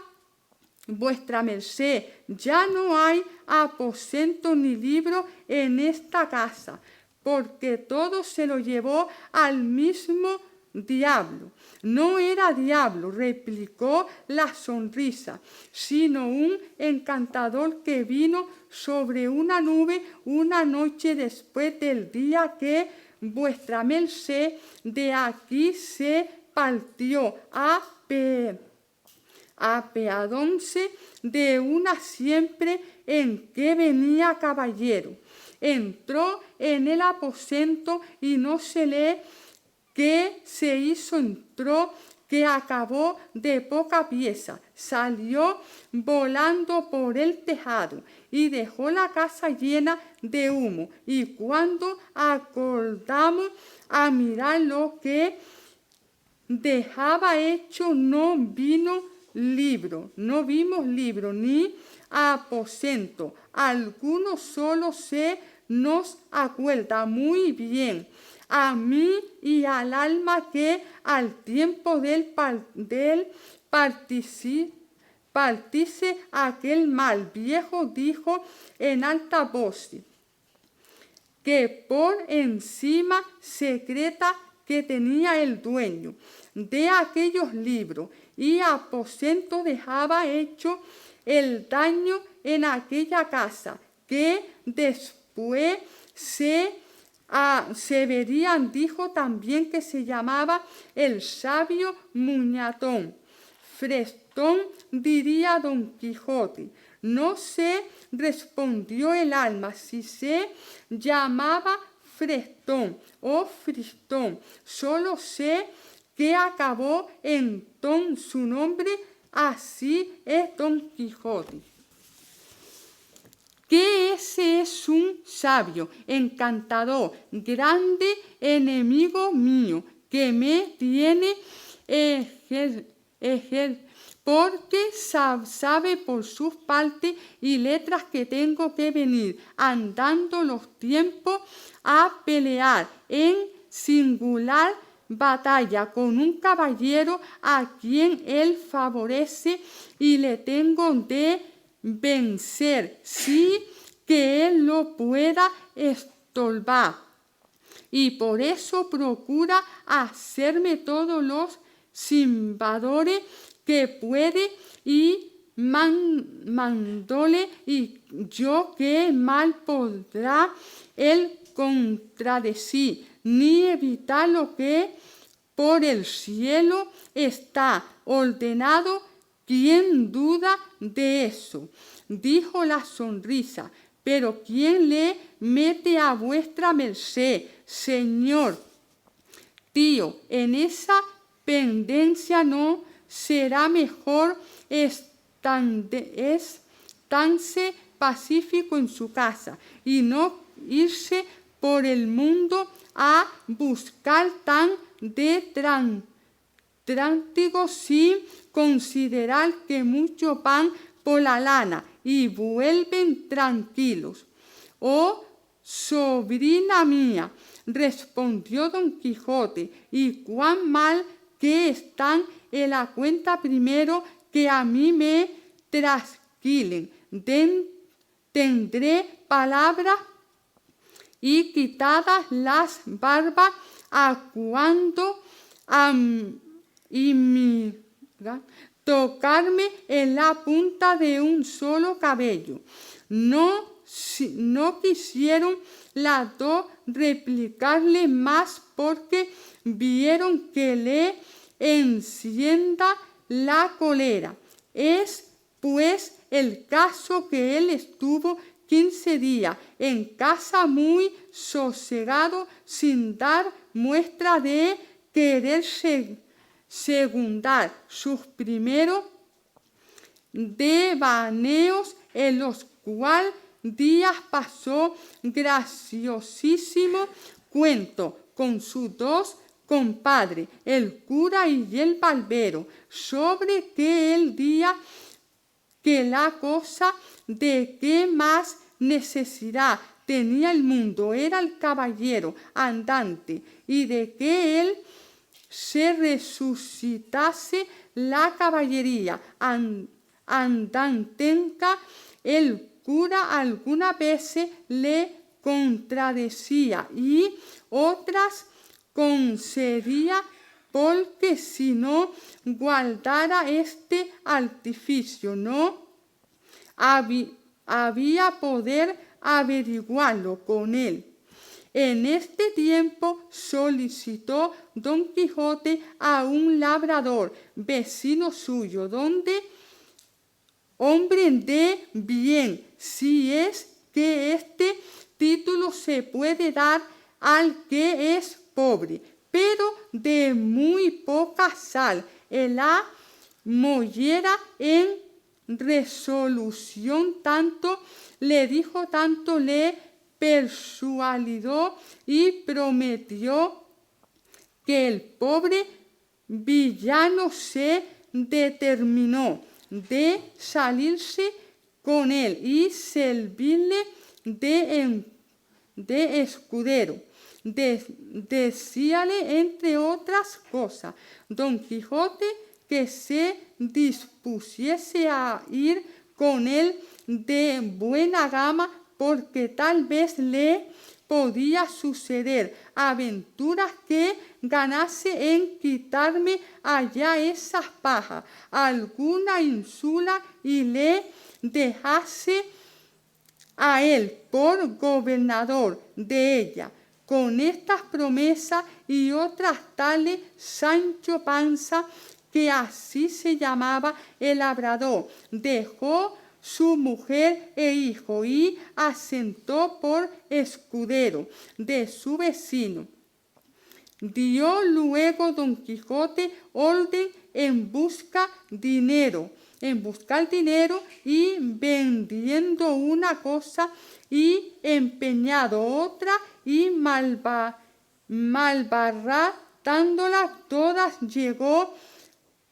vuestra merced, ya no hay aposento ni libro en esta casa, porque todo se lo llevó al mismo diablo. No era diablo, replicó la sonrisa, sino un encantador que vino sobre una nube una noche después del día que vuestra merced de aquí se partió apeadónse de una siempre en que venía caballero. Entró en el aposento y no se le que se hizo, entró, que acabó de poca pieza, salió volando por el tejado y dejó la casa llena de humo, y cuando acordamos a mirar lo que dejaba hecho, no vimos libro ni aposento alguno, solo se nos acuerda muy bien a mí y al alma que al tiempo del partiese aquel mal viejo, dijo en alta voz, que por encima secreta que tenía el dueño de aquellos libros y aposento dejaba hecho el daño en aquella casa, que después se verían. Dijo también que se llamaba el sabio Muñatón. Frestón, diría Don Quijote. No se respondió el alma si se llamaba Frestón o Fristón. Solo sé que acabó en Tón su nombre, así es Don Quijote. Que ese es un sabio, encantador, grande enemigo mío, que me tiene porque sabe por sus partes y letras que tengo que venir andando los tiempos a pelear en singular batalla con un caballero a quien él favorece y le tengo de vencer, sí que él lo pueda estorbar. Y por eso procura hacerme todos los simbadores que puede y mandóle, y yo que mal podrá él contradecir, ni evitar lo que por el cielo está ordenado. ¿Quién duda de eso? Dijo la sonrisa. Pero ¿quién le mete a vuestra merced, señor tío, en esa pendencia? No será mejor estarse pacífico en su casa y no irse por el mundo a buscar tan de trántigo sin considerar que mucho van por la lana y vuelven tranquilos. Oh, sobrina mía, respondió Don Quijote, y cuán mal que están en la cuenta, primero que a mí me trasquilen. Tendré palabra y quitadas las barbas a cuando tocarme en la punta de un solo cabello. No quisieron las dos replicarle más porque vieron que le encienda la cólera. Es pues el caso que él estuvo 15 días en casa muy sosegado, sin dar muestra de querer segundar sus primeros devaneos, en los cuales días pasó graciosísimo cuento con sus dos compadres, el cura y el barbero, sobre que el día que la cosa de que más necesidad tenía el mundo era el caballero andante, y de que él se resucitase la caballería andantenca. El cura algunas veces le contradecía y otras concedía, porque si no guardara este artificio no había poder averiguarlo con él. En este tiempo solicitó Don Quijote a un labrador vecino suyo, hombre de bien, si es que este título se puede dar al que es pobre, pero de muy poca sal en la mollera. En resolución tanto le dijo, tanto le persuadió y prometió que el pobre villano se determinó de salirse con él y servirle de escudero. Decíale, entre otras cosas, Don Quijote, que se dispusiese a ir con él de buena gama, porque tal vez le podía suceder aventuras que ganase en quitarme allá esas pajas, alguna ínsula, y le dejase a él por gobernador de ella. Con estas promesas y otras tales, Sancho Panza, que así se llamaba el labrador, dejó su mujer e hijo y asentó por escudero de su vecino. Dio luego Don Quijote orden en buscar dinero y vendiendo una cosa y empeñado otra y malbaratándolas todas, llegó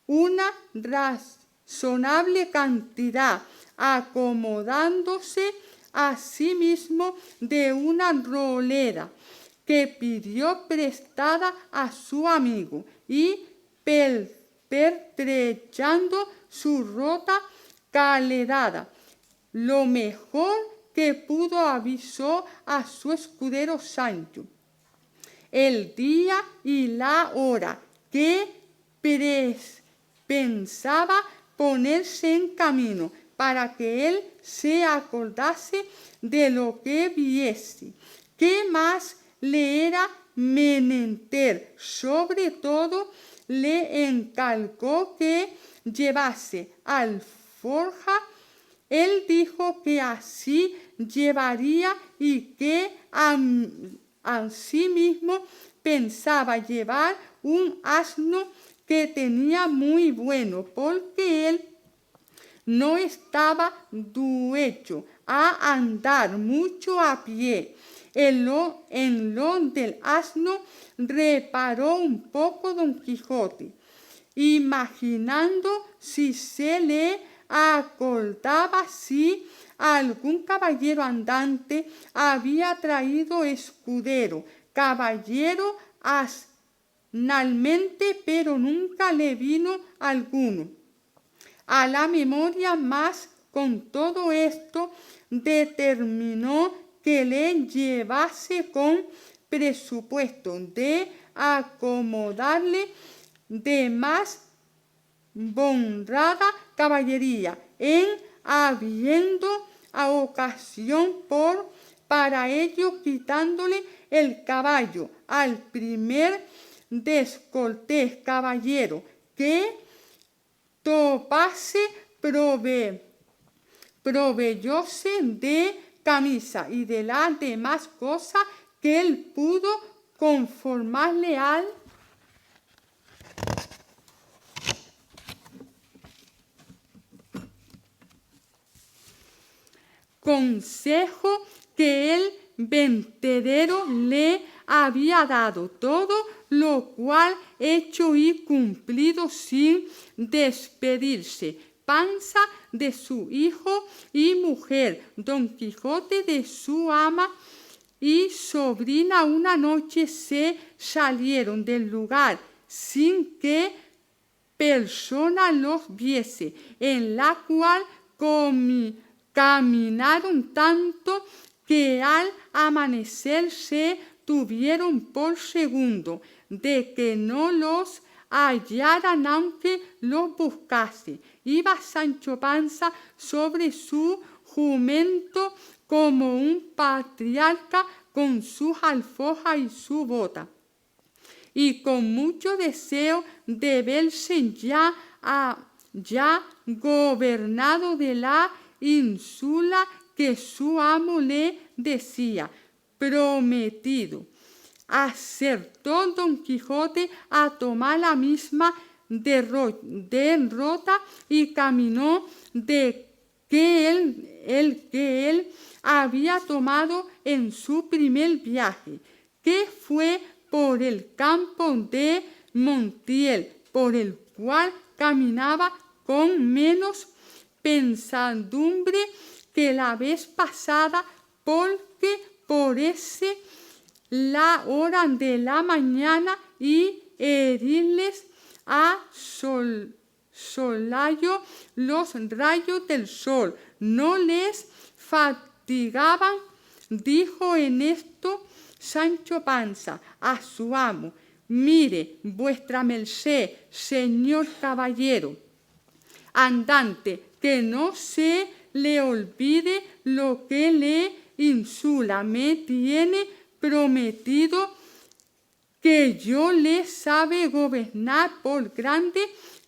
una razonable cantidad, acomodándose a sí mismo de una rolera que pidió prestada a su amigo y pertrechando su rota caledada, lo mejor que pudo avisó a su escudero Sancho el día y la hora que pensaba ponerse en camino, para que él se acordase de lo que viese, que más le era menester. Sobre todo le encargó que llevase alforja. Él dijo que así llevaría y que asimismo pensaba llevar un asno que tenía muy bueno, porque él no estaba duecho a andar mucho a pie. En lo del asno reparó un poco Don Quijote, imaginando si se le acordaba si algún caballero andante había traído escudero, caballero asnalmente, pero nunca le vino alguno a la memoria, más con todo esto determinó que le llevase con presupuesto de acomodarle de más honrada caballería, en habiendo a ocasión para ello, quitándole el caballo al primer descortés caballero que topase, proveyóse de camisa y de las demás cosas que él pudo conformarle al consejo que el ventedero le había dado, todo lo cual hecho y cumplido sin despedirse Panza de su hijo y mujer, Don Quijote de su ama y sobrina, una noche se salieron del lugar sin que persona los viese, en la cual caminaron tanto que al amanecer se tuvieron por segundo de que no los hallaran, aunque los buscase. Iba Sancho Panza sobre su jumento como un patriarca, con sus alforjas y su bota, y con mucho deseo de verse ya gobernado de la ínsula que su amo le decía prometido. Acertó Don Quijote a tomar la misma derrota y caminó de que él había tomado en su primer viaje, que fue por el campo de Montiel, por el cual caminaba con menos pensadumbre que la vez pasada, porque por ese la hora de la mañana y herirles a solayo los rayos del sol no les fatigaban. Dijo en esto Sancho Panza a su amo: mire, vuestra merced, señor caballero andante, que no se le olvide lo que le insula me tiene prometido, que yo le sabe gobernar por grande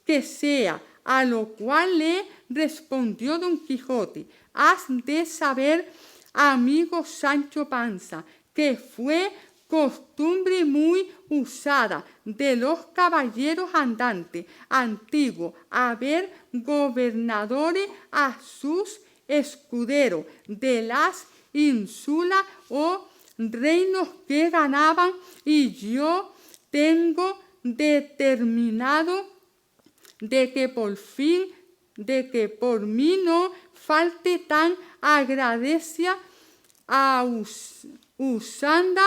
que sea. A lo cual le respondió don Quijote: has de saber, amigo Sancho Panza, que fue costumbre muy usada de los caballeros andantes antiguos haber gobernadores a sus escuderos de las ínsulas o reinos que ganaban, y yo tengo determinado de que por mí no falte tan agradecida a usanda.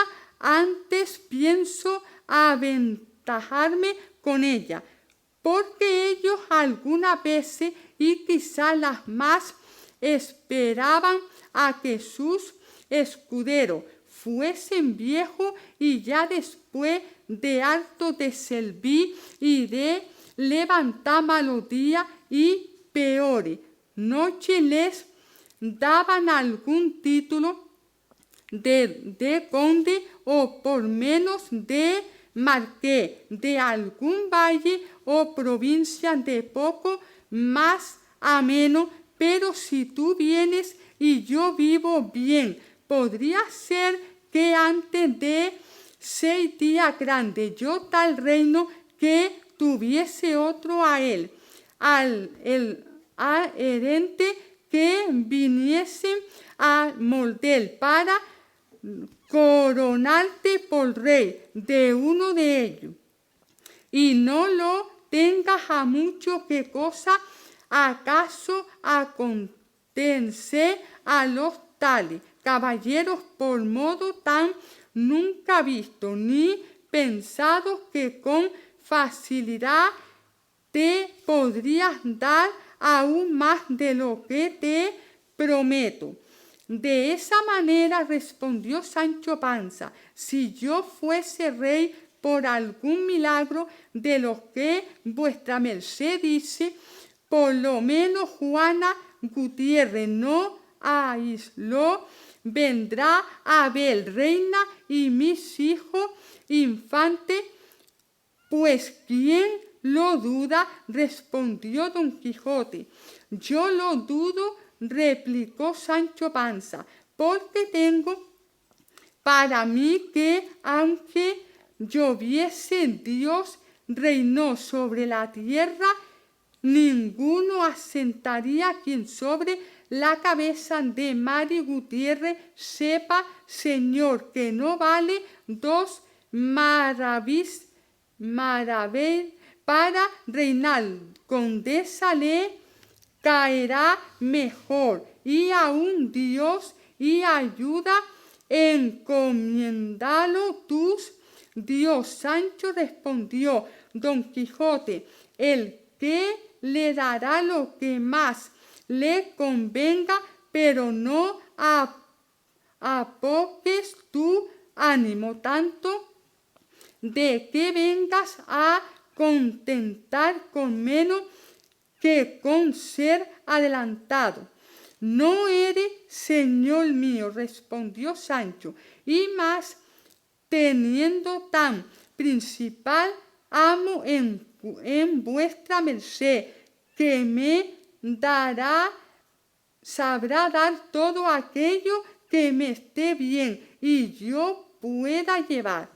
Antes pienso aventajarme con ella, porque ellos algunas veces, y quizá las más, esperaban a que sus escuderos fuesen viejos, y ya después de harto de servir y de levantar melodía y peores noche les daban algún título de conde, o por menos de marqués de algún valle o provincia de poco más ameno. Pero si tú vienes y yo vivo bien, podría ser que antes de 6 días grandes yo tal reino que tuviese otro a él, al herente que viniese a Moldel para coronarte por rey de uno de ellos, y no lo tengas a mucho que cosa acaso acontecer a los tales caballeros por modo tan nunca visto ni pensado, que con facilidad te podrías dar aún más de lo que te prometo. De esa manera, respondió Sancho Panza, si yo fuese rey por algún milagro de los que vuestra merced dice, por lo menos Juana Gutiérrez no aisló, vendrá a ver reina y mis hijos infantes. Pues ¿quién lo duda? Respondió don Quijote. Yo lo dudo, replicó Sancho Panza, porque tengo para mí que aunque lloviese Dios reinó sobre la tierra, ninguno asentaría quien sobre la cabeza de Mari Gutiérrez sepa, señor, que no vale 2 maravillas para reinar. Condesa le caerá mejor, y aún Dios y ayuda, encomiéndalo tus Dios. Sancho, respondió don Quijote, el que le dará lo que más le convenga, pero no apoques tu ánimo tanto de que vengas a contentar con menos que con ser adelantado. No eres, señor mío, respondió Sancho, y más teniendo tan principal amo en vuestra merced, que me sabrá dar todo aquello que me esté bien y yo pueda llevar.